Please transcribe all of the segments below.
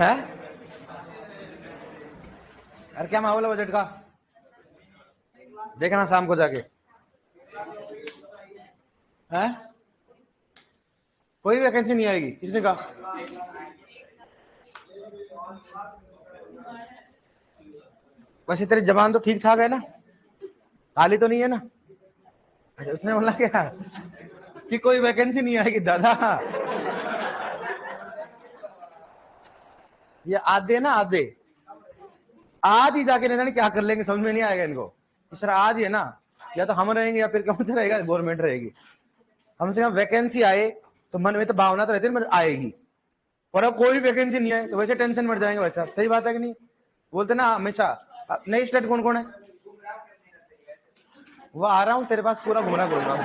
है? अरे क्या माहौल है बजट का? देखना शाम को जाके। है? कोई वैकेंसी नहीं आएगी, किसने कहा? वैसे तेरी जबान तो ठीक ठाक है ना, काली तो नहीं है ना? अच्छा, उसने बोला क्या कि कोई वैकेंसी नहीं आएगी दादा? ये आधे ना, आधे आज ही जाके नहीं जाने क्या कर लेंगे, समझ में नहीं आएगा इनको। इस तरह आज ही है ना, या तो हम रहेंगे या फिर कौन सा रहेगा, गवर्नमेंट रहेगी। हम से वैकेंसी आए तो मन में तो भावना तो रहती है आएगी, और अब कोई वैकेंसी नहीं आए तो वैसे टेंशन बढ़ जाएंगे। वैसा सही बात है कि नहीं? बोलते ना हमेशा। नई स्टेट कौन कौन है? वो आ रहा हूँ तेरे पास, पूरा घुमरा करूंगा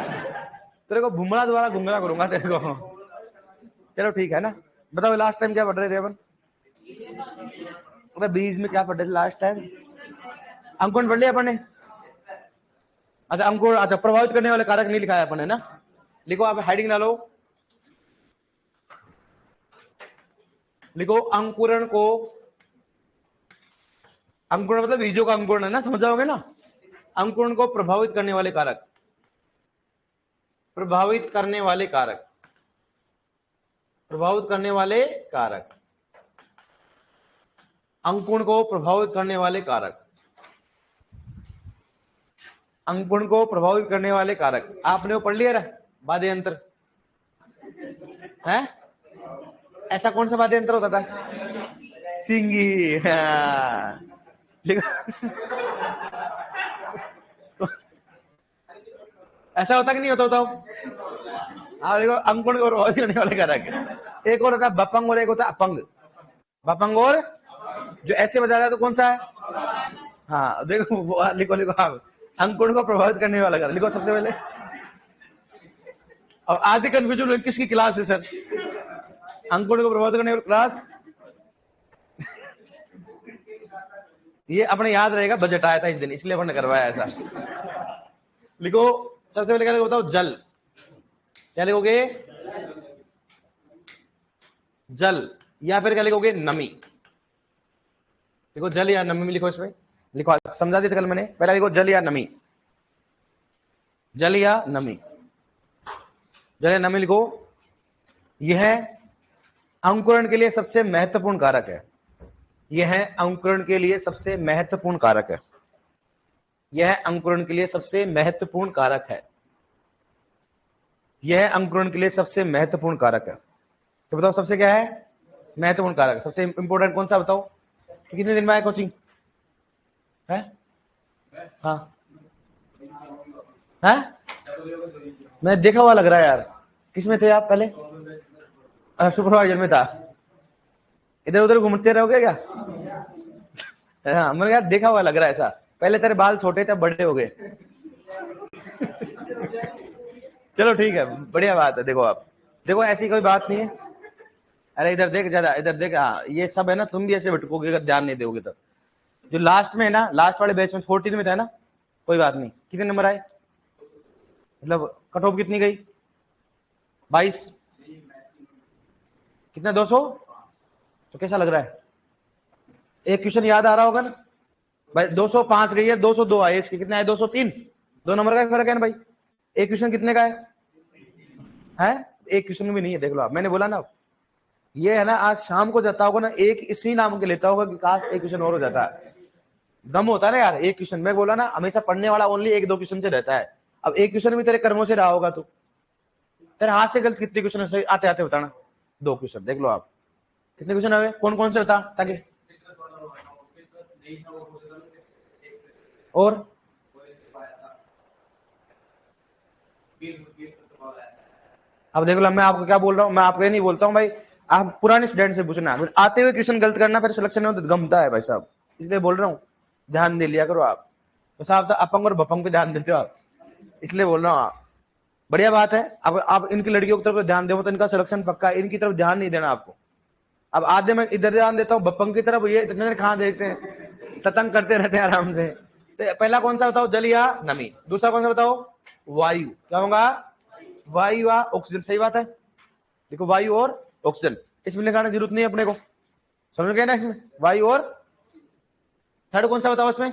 तेरे को, घुमरा द्वारा घुमरा करूंगा तेरे को। चलो ठीक है ना। बताओ लास्ट टाइम क्या पढ़ रहे थे अपन? 20 में क्या पढ़ रहे थे लास्ट टाइम? अंकुरण पढ़ लिया अपन ने? अच्छा अंकुर, अच्छा प्रभावित करने वाले कारक नहीं लिखा है अपन, है ना? लिखो, आप हेडिंग डालो, लिखो अंकुरण को, अंकुरण मतलब बीजों का अंकुरण है ना, समझ जाओगे ना? अंकुरण को प्रभावित करने वाले कारक, प्रभावित करने वाले कारक, प्रभावित करने वाले कारक, अंकुरण को प्रभावित करने वाले कारक, अंकुरण को प्रभावित करने वाले कारक। आपने वो पढ़ लिया ना, बाध्य यंत्र है? ऐसा कौन सा वाद्य यंत्र होता था? सिंगी। हाँ। ऐसा होता कि नहीं होता? होता हाँ, देखो अंकुरण को प्रभावित करने वाले कारक। एक और होता है बपंग और एक होता है अपंग। बपंग और जो ऐसे बजा रहा है तो कौन सा है? हाँ देखो, लिखो लिखो आप, अंकुरण को प्रभावित करने वाला कारक लिखो सबसे पहले। और आधी कंफ्यूजन किसकी क्लास है सर? अंकुरण को प्रभावित करने वाली क्लास, ये अपने याद रहेगा, बजट आया था इस दिन इसलिए अपन ने करवाया ऐसा। लिखो सबसे पहले क्या लिखो बताओ? जल। क्या लिखोगे? जल। या फिर क्या लिखोगे? नमी। लिखो जल या नमी, लिखो इसमें, लिखो, समझा दी थी कल मैंने। पहला लिखो जल या नमी, जल या नमी, जल या नमी लिखो। यह अंकुरण के लिए सबसे महत्वपूर्ण कारक है। यह अंकुरण के लिए सबसे महत्वपूर्ण कारक है। यह अंकुरण के लिए सबसे महत्वपूर्ण कारक है। यह अंकुरण के लिए सबसे महत्वपूर्ण कारक है। तो बताओ सबसे क्या है महत्वपूर्ण कारक? सबसे इंपोर्टेंट कौन सा बताओ? तो कितने दिन में आए कोचिंग है? हाँ है? मैं देखा हुआ लग रहा है यार। किसमें थे आप पहले? सुपरवाइजर में था। इधर उधर घूमते रहोगे क्या? हाँ मैंने यार देखा हुआ लग रहा है ऐसा। पहले तेरे बाल छोटे थे, बड़े हो गए। चलो ठीक है, बढ़िया बात है। देखो आप, देखो ऐसी कोई बात नहीं है। अरे इधर देख, ज्यादा इधर देख। हाँ ये सब है ना, तुम भी ऐसे भटकोगे अगर ध्यान नहीं दोगे तो। जो लास्ट में है ना, लास्ट वाले बैच में 14 में था ना, कोई बात नहीं। कितने नंबर आए? मतलब कट ऑफ कितनी गई? 22। कितना? 200? तो कैसा लग रहा है? एक क्वेश्चन याद आ रहा होगा ना भाई? 205 गई है, 202 आए। इसके कितने आए? 203। 2 नंबर का फर्क है ना भाई। एक क्वेश्चन कितने का है? एक क्वेश्चन भी नहीं है। देख लो आप, मैंने बोला ना, ये है ना, आज शाम को जाता होगा ना, एक इसी नाम के लेता होगा कि काश एक क्वेश्चन और हो जाता है। दम होता है ना यार एक क्वेश्चन में। बोला ना, हमेशा पढ़ने वाला ओनली 1-2 क्वेश्चन से रहता है। अब एक क्वेश्चन भी तेरे कर्मों से रहा होगा, तो तेरे हाथ से गलत कितने क्वेश्चन आते आते बताना? 2 क्वेश्चन। देख लो आप कितने क्वेश्चन आए, कौन कौन से बता, ताकि और अब देख लो, मैं आपको क्या बोल रहा हूँ, मैं आपको ये नहीं बोलता हूँ भाई आप पुराने स्टूडेंट से पूछना, आते हुए क्वेश्चन गलत करना फिर सिलेक्शन में गमता है भाई साहब, इसलिए बोल रहा हूँ ध्यान दे लिया करो आप। तो साहब अपंग और भपंग पे ध्यान देते हो आप, इसलिए बोल रहा हूँ आप। बढ़िया बात है। अब आप इनकी लड़कियों की तरफ ध्यान दो तो इनका सिलेक्शन पक्का है, इनकी तरफ ध्यान नहीं देना आपको। अब आधे मैं इधर ध्यान देता हूँ भपंग की तरफ, ये इतने कहाँ देखते हैं, ततंग करते रहते हैं आराम से। तो पहला कौन सा बताओ? जल या नमी। दूसरा कौन सा बताओ? वायु। क्या होगा? वायु या ऑक्सीजन। सही बात है। देखो वायु और ऑक्सीजन, इसमें लिखाने की जरूरत नहीं है अपने को, समझ गए ना इसमें, वायु और थर्ड कौन सा बताओ इसमें,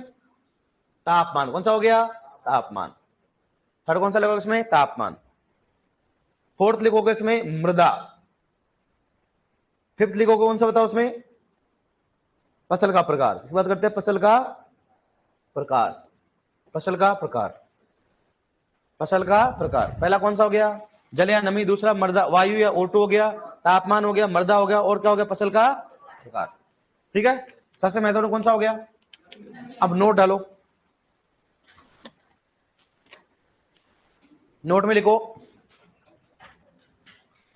तापमान। कौन सा हो गया, तापमान। थर्ड कौन सा लगेगा इसमें, तापमान। फोर्थ लिखोगे इसमें मृदा। फिफ्थ लिखोगे कौन सा बताओ उसमें, फसल का प्रकार। किस बात करते हैं, फसल का प्रकार, फसल का प्रकार, फसल का प्रकार। पहला कौन सा हो गया, जल या नमी। दूसरा मृदा, वायु या O2 हो गया। तापमान हो गया, मृदा हो गया, और क्या हो गया, फसल का प्रकार। ठीक है, सबसे महत्वपूर्ण कौन सा हो गया। अब नोट डालो, नोट में लिखो,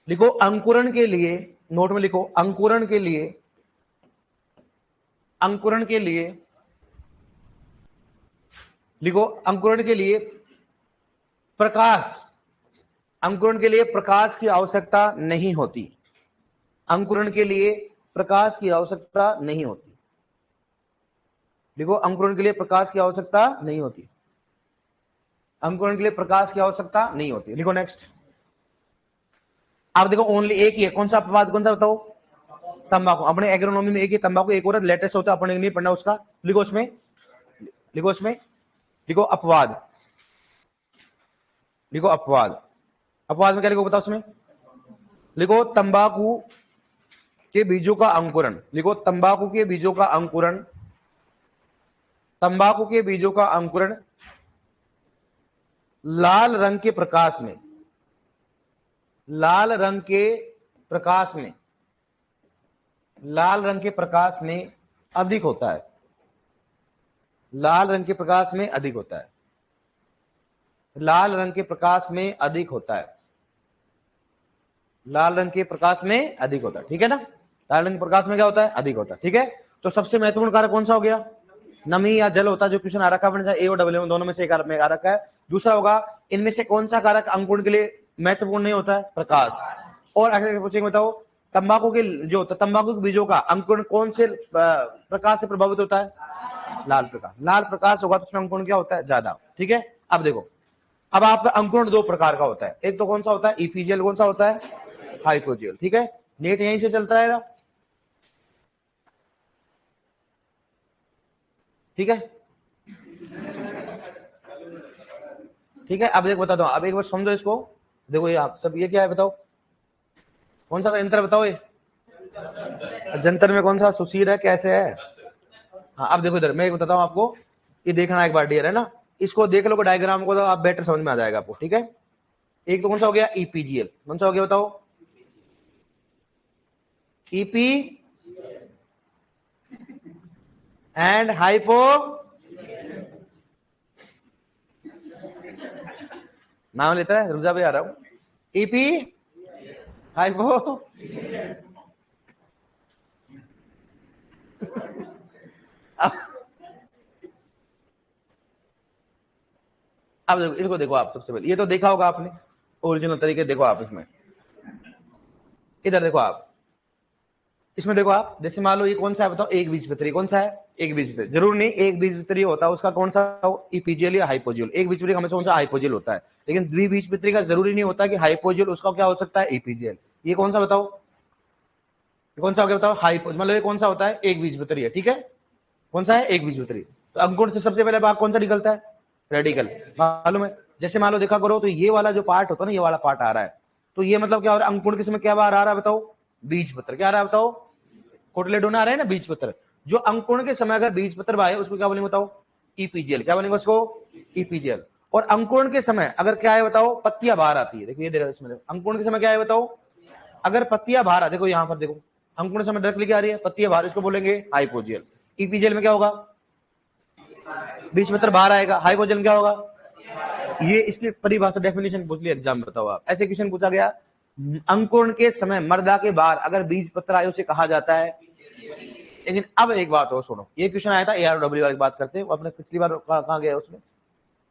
लिखो अंकुरण के लिए, नोट में लिखो अंकुरण के लिए, अंकुरण के लिए लिखो, अंकुरण के लिए प्रकाश, अंकुरण के लिए प्रकाश की आवश्यकता नहीं होती। अंकुरण के लिए प्रकाश की आवश्यकता नहीं होती। लिखो अंकुरण के लिए प्रकाश की आवश्यकता नहीं होती, अंकुरण के लिए प्रकाश की आवश्यकता नहीं होती। लिखो नेक्स्ट। आप देखो ओनली एक ही है, कौन सा अपवाद, कौन सा बताओ, तंबाकू। अपने एग्रोनॉमी में एक ही तंबाकू, एक और लेटेस्ट होता है, अपने नहीं पढ़ना उसका। लिखो उसमें, लिखो उसमें, लिखो अपवाद, लिखो अपवाद। अपवाद में क्या लिखो बताओ उसमें, लिखो तंबाकू के बीजों का अंकुरण। लिखो तंबाकू के बीजों का अंकुरण, तंबाकू के बीजों का अंकुरण लाल रंग के प्रकाश में, लाल रंग के प्रकाश में, लाल रंग के प्रकाश में अधिक होता है, लाल रंग के प्रकाश में अधिक होता है, लाल रंग के प्रकाश में अधिक होता है, लाल रंग के प्रकाश में अधिक होता है। ठीक है ना, लाल रंग के प्रकाश में क्या होता है, अधिक होता है। ठीक है, तो सबसे महत्वपूर्ण कारक कौन सा हो गया, नमी या जल होता है, जो क्वेश्चन आ रखा है ए और डब्ल्यू दोनों में से एक कारक में आ रखा है। दूसरा होगा इनमें से कौन सा कारक अंकुरण के लिए महत्वपूर्ण नहीं होता है, प्रकाश। और आगे पूछेंगे बताओ तंबाकू के जो तंबाकू के बीजों का अंकुरण कौन से प्रकाश से प्रभावित होता है, लाल प्रकाश। लाल प्रकाश होगा तो उसमें अंकुरण क्या होता है, ज्यादा। ठीक है, अब देखो, अब आपका अंकुरण दो प्रकार का होता है, एक तो कौन सा होता है ईपीजीएल, कौन सा होता है हाइपोजीएल। ठीक है, नेट यहीं से चलता है। ठीक है, ठीक है, अब देखो बता दो, अब एक बार समझो इसको। देखो ये आप सब, ये क्या है बताओ, कौन सा यंत्र बताओ, ये जंतर में कौन सा सुशीर है, कैसे है। हाँ, अब देखो इधर मैं बताता हूँ आपको, ये देखना एक बार डियर है ना, इसको देख लो डायग्राम को, तो आप बेटर समझ में आ जाएगा आपको। ठीक है, एक तो कौन सा हो गया ईपीजीएल, कौन सा हो गया बताओ, ईपी एंड हाइपो, नाम लेता है, रुजा भी आ रहा हूं, ईपी हाइपो अब देखो, इसको देखो आप सबसे पहले, ये तो देखा होगा आपने ओरिजिनल तरीके, देखो आप इसमें, इधर देखो आप, इसमें देखो आप, जैसे मान लो ये कौन सा है बताओ, एक बीजपत्री। कौन सा है, एक बीजपत्री। जरूर नहीं एक बीजपत्री होता है उसका कौन सा ईपीजीएल या हाइपोजीएल। एक बीजपत्री हमेशा कौन सा हाइपोजीएल होता है, लेकिन द्विबीजपत्री का जरूरी नहीं होता कि हाइपोजीएल उसका क्या हो सकता है ईपीजीएल। ये कौन सा बताओ, कौन सा हो गया बताओ हाइपो, मतलब ये कौन सा होता है, एक बीजपत्री है। ठीक है, कौन सा है, एक बीजपत्री। तो अंकुरण से सबसे पहले भाग कौन सा निकलता है, रेडिकल, मालूम है। जैसे मान लो देखा करो, तो ये वाला जो पार्ट होता है ना, ये वाला पार्ट आ रहा है, तो ये मतलब क्या हो रहा है, अंकुरण के समय क्या बाहर आ रहा है बताओ, बीजपत्र। क्या आ रहा है बताओ, कोटलेडोना आ रहा है ना, बीजपत्र। जो अंकुरण के समय अगर बीजपत्र बाहे उसको क्या बोलेंगे बताओ, ईपीजीएल। क्या बोलेंगे उसको, ईपीजीएल। और अंकुरण के समय अगर क्या है बताओ, पत्तियां बाहर आती है। देखो ये देखो इसमें, अंकुरण के समय क्या है बताओ, अगर पत्तियां बाहर आ, देखो यहां पर देखो, अंकुरण समय डायरेक्ट लिखी आ रही है, पत्तियां बाहर, इसको बोलेंगे हाइपोजीएल। ईपीजीएल में क्या होगा, बीजपत्र बाहर आएगा, हाइपोजीएल क्या होगा, ये इसकी परिभाषा डेफिनेशन पूछ लिया एग्जाम में, बताओ आप। ऐसे क्वेश्चन पूछा गया, अंकुरण के समय मर्दा के बाहर अगर बीज पत्र आयु से कहा जाता है। लेकिन अब एक बात और सुनो, ये क्वेश्चन आया था ARW वाली बात करते हैं, अपने पिछली बार कहां गया उसमें।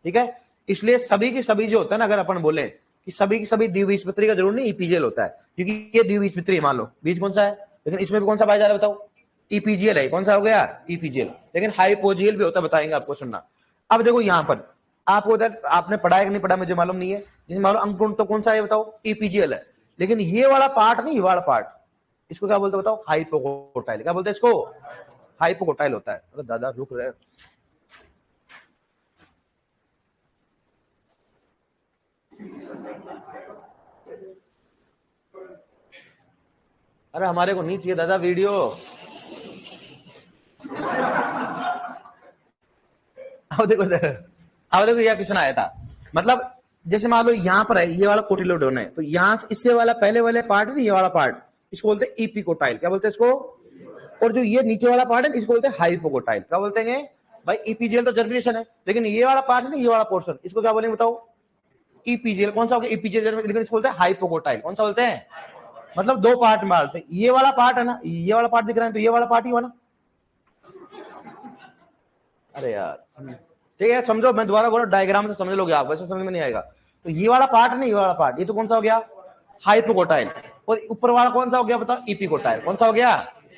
ठीक है, इसलिए सभी की सभी जो होता है ना, अगर अपन बोले कि सभी की सभी द्विबीजपत्री का जरूर नहीं ईपीजीएल होता है, क्योंकि ये द्विबीजपत्री मान लो, बीज कौन सा है, लेकिन इसमें भी कौन सा पाया जा रहा है बताओ, ईपीजीएल है। कौन सा हो गया, ईपीजीएल। लेकिन हाइपोजीएल भी होता है, बताएंगे आपको, सुनना। अब देखो यहां पर आपको उधर आपने पढ़ा है कि नहीं पढ़ा मुझे मालूम नहीं है, जैसे मान लो अंकुरण तो कौन सा है बताओ, ईपीजीएल है, लेकिन ये वाला पार्ट नहीं, ये वाला पार्ट, इसको क्या बोलते हैं बताओ? हाइपोकोटाइल। क्या बोलते हैं इसको? हाइपोकोटाइल होता है। अरे दादा रुक रहे, अरे हमारे को नहीं चाहिए दादा वीडियो। अब देखो इधर, अब देखो यह क्वेश्चन आया था, मतलब जैसे मान लो यहाँ पर है ये वाला कोटिलोडोन है, तो यहाँ से इससे वाला पहले वाले पार्ट है ये वाला पार्ट, इसको बोलते हैं इपिकोटाइल। क्या बोलते हैं इसको? और जो ये नीचे वाला पार्ट है इसको बोलते हैं हाइपोकोटाइल। क्या बोलते हैं भाई? इपीजीएल तो जर्मिनेशन है, लेकिन ये वाला पार्ट है ना, ये वाला पोर्शन, इसको क्या बोलेंगे बताओ? इपीजीएल। कौन सा हो गया? इपीजीएल, लेकिन इसको बोलते हैं हाइपोकोटाइल। कौन सा बोलते हैं? मतलब दो पार्ट में डालते हैं। ये वाला पार्ट है ना, ये वाला पार्ट दिख रहा है, तो ये वाला पार्ट ही हुआ ना। अरे यार ठीक है, समझो, मैं दोबारा बोला, डायग्राम से समझ लोगे आप, वैसे समझ में नहीं आएगा। तो ये वाला पार्ट है ना, ये वाला पार्ट, ये तो कौन सा हो गया? हाइपोकोटाइल। और ऊपर वाला कौन सा हो गया बताओ? इपिकोटाइल। कौन सा हो गया?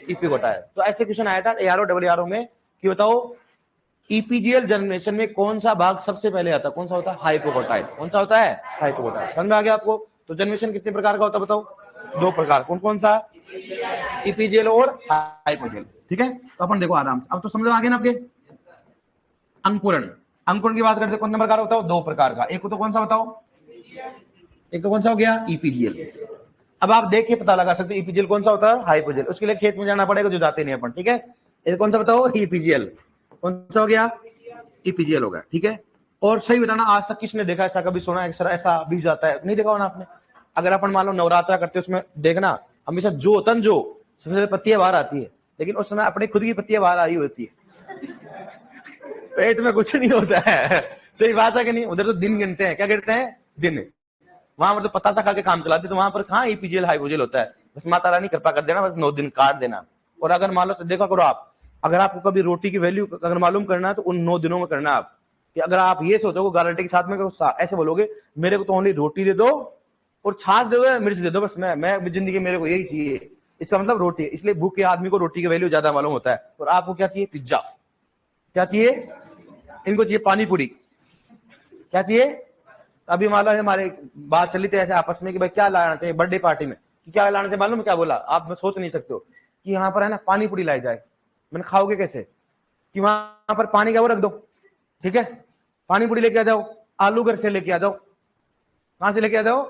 इपिकोटाइल। तो ऐसे क्वेश्चन आया था एआरओ डबल आरओ में कि बताओ ईपीजीएल जर्मिनेशन में कौन सा भाग सबसे पहले आता है? कौन सा होता है? हाइपोकोटाइल। कौन सा होता है? हाइपोकोटाइल। समझ में आ गया आपको? तो जर्मिनेशन कितने प्रकार का होता है बताओ? दो प्रकार। कौन कौन सा? ईपीजीएल और हाइपोजीएल। ठीक है, तो अपन देखो आराम से, अब तो समझ आ गया ना आपके? अंकुरण, अंकुरण की बात करते हैं, कौन सा प्रकार होता है? दो प्रकार का। एक तो कौन सा बताओ? एक तो कौन सा हो गया? ईपीजीएल। अब आप देख के पता लगा सकते हो ईपीजीएल कौन सा होता है, हाइपोजीएल। उसके लिए खेत में जाना पड़ेगा, जो जाते नहीं अपन। ठीक है, ये कौन सा बताओ? ईपीजीएल। कौन सा हो गया? ईपीजीएल होगा। ठीक है, और सही बताना, आज तक किसने देखा ऐसा? कभी सुना ऐसा बीज आता है? नहीं देखा होना आपने। अगर अपन मान लो नवरात्रा करते, उसमें देखना हमेशा जो होता है, जो सबसे पहले पत्तियां बाहर आती है, लेकिन उस समय अपनी खुद की पत्तियां बाहर आई होती है, पेट में कुछ नहीं होता है। सही बात है कि नहीं? उधर तो दिन गिनते हैं। क्या गिनते हैं? दिन। वहां पर तो पता सा खा के काम चलाते, तो वहां पर कहाँ ईपीजीएल हाइपोजीएल होता है? बस माता रानी कृपा कर देना, बस 9 दिन काट देना। और अगर मान लो देखा करो आप, अगर आपको कभी रोटी की वैल्यू अगर मालूम करना है, तो उन 9 दिनों में करना आप। कि अगर आप ये सोचोगे गारंटी के साथ में, ऐसे बोलोगे मेरे को तो ओनली रोटी दे दो और छाछ दे दो या मिर्च दे दो, बस मैं जिंदगी मेरे को यही चाहिए, इसका मतलब रोटी है। इसलिए भूखे आदमी को रोटी की वैल्यू ज्यादा मालूम होता है। और आपको क्या चाहिए? पिज्जा। क्या चाहिए इनको? चाहिए पानी पूरी। क्या चाहिए? अभी मान लो हमारे बात चली थी ऐसे आपस में कि भाई क्या लाना चाहिए बर्थडे पार्टी में, कि क्या लाना चाहिए मालूम? क्या बोला आप? सोच नहीं सकते हो कि यहाँ पर है ना पानी पूरी लाई जाए। मैंने खाओगे कैसे? कि वहां पर पानी का वो रख दो, ठीक है, पानी पूरी लेके आ जाओ, आलू घर से लेके आ जाओ। कहां से लेके आ जाओ?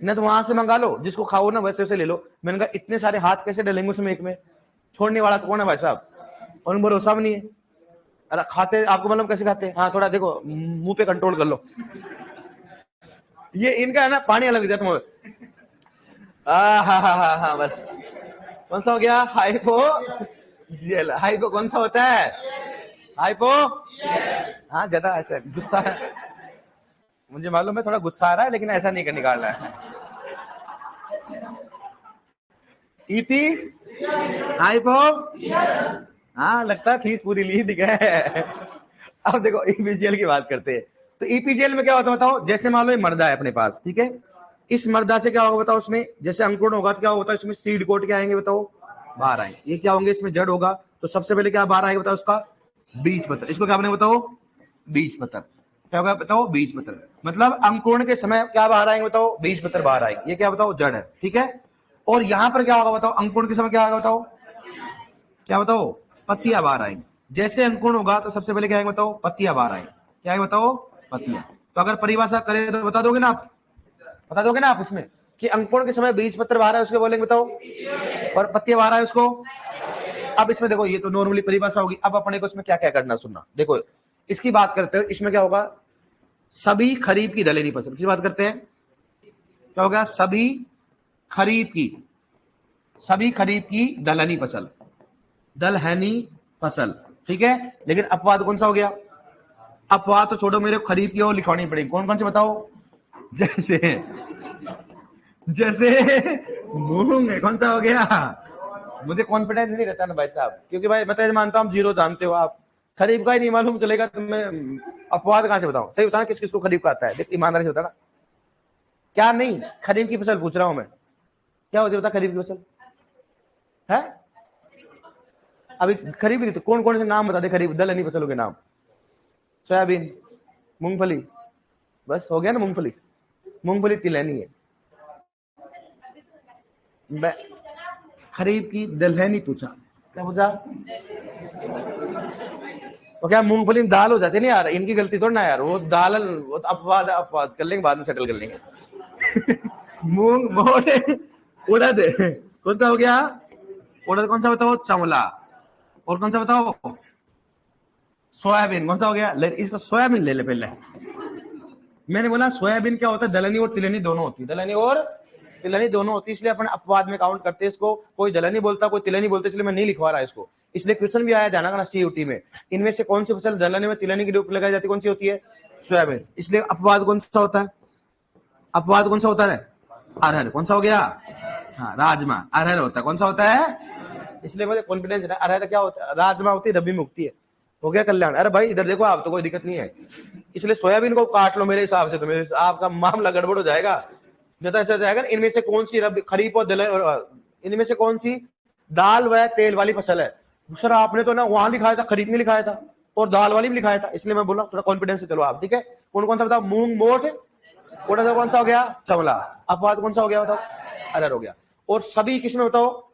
न तो वहां से मंगा लो, जिसको खाओ ना वैसे वैसे ले लो। मैंने कहा इतने सारे हाथ कैसे डलेंगे उसमें एक में? छोड़ने वाला तो कौन है भाई साहब? और भरोसा भी नहीं है। अरे खाते आपको मालूम कैसे खाते हैं? हाँ थोड़ा देखो, मुंह पे कंट्रोल कर लो। ये इनका है ना, पानी अलग दिया तुम्हें। हाँ बस। कौन सा हो गया? Hypo jail. हाइपो कौन सा होता है? हाइपो। हाँ ज्यादा ऐसा गुस्सा है, मुझे मालूम है थोड़ा गुस्सा आ रहा है, लेकिन ऐसा नहीं कर निकालना है। EP hypo. हाँ लगता है फीस पूरी ली दिखा है। अब देखो ईपीजीएल की बात करते हैं। तो ईपीजीएल में क्या होता है बताओ? जैसे मान लो ये मर्दा है अपने पास, ठीक है, इस मर्दा से क्या होगा बताओ? उसमें जैसे अंकुरण होगा तो क्या होता है? इसमें सीड कोट क्या आएंगे बताओ? बाहर आएंगे। ये क्या होंगे? इसमें जड़ होगा, तो सबसे पहले क्या बाहर आएगा बताओ? उसका बीज पत्र। इसको क्या बने बताओ? बीज पत्र। क्या होगा बताओ? बीज पत्र। मतलब अंकुरण के समय क्या बाहर आएंगे बताओ? बीज पत्र बाहर आएंगे। ये क्या बताओ? जड़ है। ठीक है, और यहां पर क्या होगा बताओ? अंकुरण के समय क्या होगा बताओ? क्या बताओ? पत्तियां बाहर आएंगी। जैसे अंकुरण होगा तो सबसे पहले क्या आएगा बताओ? पत्तियां बाहर आएंगी। क्या है बताओ? पत्तियां। तो अगर परिभाषा करें तो बता दोगे ना आप? बता दोगे ना आप इसमें कि अंकुरण के समय बीज पत्र बाहर है उसको बोलेंगे बताओ, और पत्तियां बाहर है उसको? अब इसमें देखो, ये तो नॉर्मली परिभाषा होगी। अब अपने को इसमें क्या क्या करना सुनना, देखो इसकी बात करते हो, इसमें क्या होगा? सभी खरीफ की दलहनी फसल। किसकी बात करते हैं? क्या होगा? सभी खरीफ की, सभी खरीफ की दलहनी फसल, दलहनी फसल। ठीक है, लेकिन अपवाद कौन सा हो गया? अपवाद तो छोड़ो, मेरे खरीफ की और लिखवानी पड़ेगी। कौन कौन से बताओ? जैसे जैसे मूंग है। कौन सा हो गया? मुझे कॉन्फिडेंस नहीं रहता ना भाई साहब, क्योंकि भाई मैं तो मानता हूँ जीरो जानते हो आप, खरीफ का ही नहीं मालूम चलेगा तो मैं अपवाद कहां से बताऊं? सही बताना किस किस को खरीफ का आता है, देख ईमानदारी से बताना। क्या नहीं, खरीफ की फसल पूछ रहा हूं मैं, क्या होती है बता खरीफ की फसल है? अभी खरीफ की तो कौन कौन से नाम बता दे खरीफ दलहनी फसलों के नाम? सोयाबीन, मूंगफली, बस हो गया ना मूंगफली। मूंगफली तिलहनी है। खरीफ की दलहनी पूछा, क्या पूछा? तो क्या मूंगफली में दाल हो जाती है? नहीं यार, इनकी गलती थोड़ी ना यार, वो दाल, वो तो अपवाद कर लेंगे, बाद में सेटल कर लेंगे। मूंग मोटे उड़द, कौन सा हो गया? उड़द कौन सा बताओ? चमला। और कौन सा बताओ? सोयाबीन। कौन सा हो गया? इसको सोयाबीन ले ले पहले। मैंने बोला सोयाबीन क्या होता है? दलहनी और तिलहनी दोनों होती है, दलहनी और तिलहनी दोनों होती है, इसलिए अपन अपवाद में काउंट करते हैं इसको। कोई दलहनी बोलता, कोई तिलहनी बोलते, इसलिए मैं नहीं लिखवा रहा इसको। इसलिए क्वेश्चन भी आया ध्यान रखना सीयूटी में, इनमें से कौन सी फसल दलहनी में तिलहनी के रूप लगाई जाती है? कौन सी होती है? सोयाबीन। इसलिए अपवाद कौन सा होता है? अपवाद कौन सा होता है? अरहर। कौन सा हो गया? हाँ, राजमा। अरहर होता है। कौन सा होता है? इसलिए मुझे कॉन्फिडेंस है। अरहर क्या होता है? राजमा होती है, रबी में उगती है। हो गया कल्याण? अरे भाई इधर देखो, आप तो कोई दिक्कत नहीं है। इसलिए सोयाबीन को काट लो मेरे हिसाब से, तो मेरे आपका मामला गड़बड़ हो जाएगा। ऐसा जाएगा, इनमें से कौन सी रबी, खरीफ और दलहन, इनमें से कौन सी दाल व तेल वाली फसल है? सर आपने तो ना वहां लिखाया था, खरीफ में लिखाया था और दाल वाली भी लिखाया था, इसलिए मैं बोला थोड़ा कॉन्फिडेंस से चलो आप, ठीक है। कौन कौन सा बताओ? मूंग, मोठ, उड़द कौन सा हो गया? चवला। अपवाद कौन सा हो गया बताओ? अरहर हो गया। और सभी किसमें बताओ?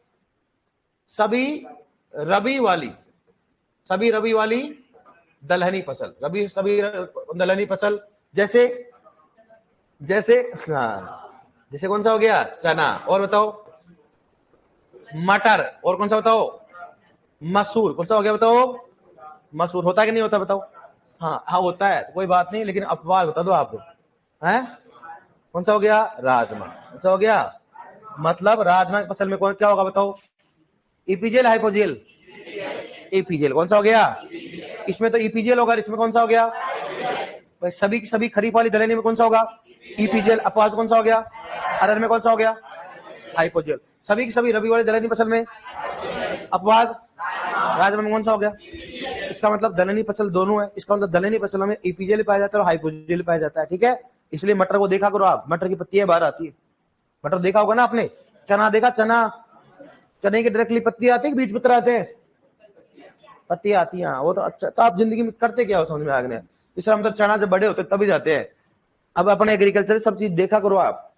सभी रबी वाली, सभी रबी वाली दलहनी फसल, रबी सभी दलहनी फसल, जैसे जैसे हाँ, जैसे कौन सा हो गया? चना। और बताओ? मटर। और कौन सा बताओ? मसूर। कौन सा हो गया बताओ? मसूर। होता है कि नहीं होता बताओ? हाँ हाँ होता है, कोई बात नहीं, लेकिन अपवाद बता दो आपको है। कौन सा हो गया? राजमा। कौन सा हो गया? मतलब राजमा की फसल में कौन क्या होगा बताओ? ईपीजेल, हाइपोजेल? ईपीजेल। कौन सा हो गया? इसमें तो ईपीजेल होगा, इसमें कौन सा हो गया? भाई सभी की सभी खरीफ वाली दलहनी में कौन सा होगा? ईपीजेल। अपवाद कौन सा हो गया? अरहर में कौन सा हो गया? हाइपोजेल। सभी की सभी रबी वाली दलहनी फसल में अपवाद राजमा में कौन सा हो गया? इसका मतलब दलहनी फसल दोनों है, इसका मतलब दलहनी फसलों में ईपीजेल पाया जाता है और हाइपोजेल पाया जाता है, ठीक है। इसलिए मटर को देखा करो आप, मटर की पत्तियां बाहर आती है। मटर देखा होगा ना आपने? चना देखा? चना, चने की डायरेक्टली पत्ती आती है, बीज पत्र आते हैं? पत्ती आती है। वो तो अच्छा, तो आप जिंदगी में करते क्या हो समझ में आ गया? इसलिए हम तो चना जब बड़े होते तभी जाते हैं। अब अपने एग्रीकल्चर सब चीज देखा करो आप,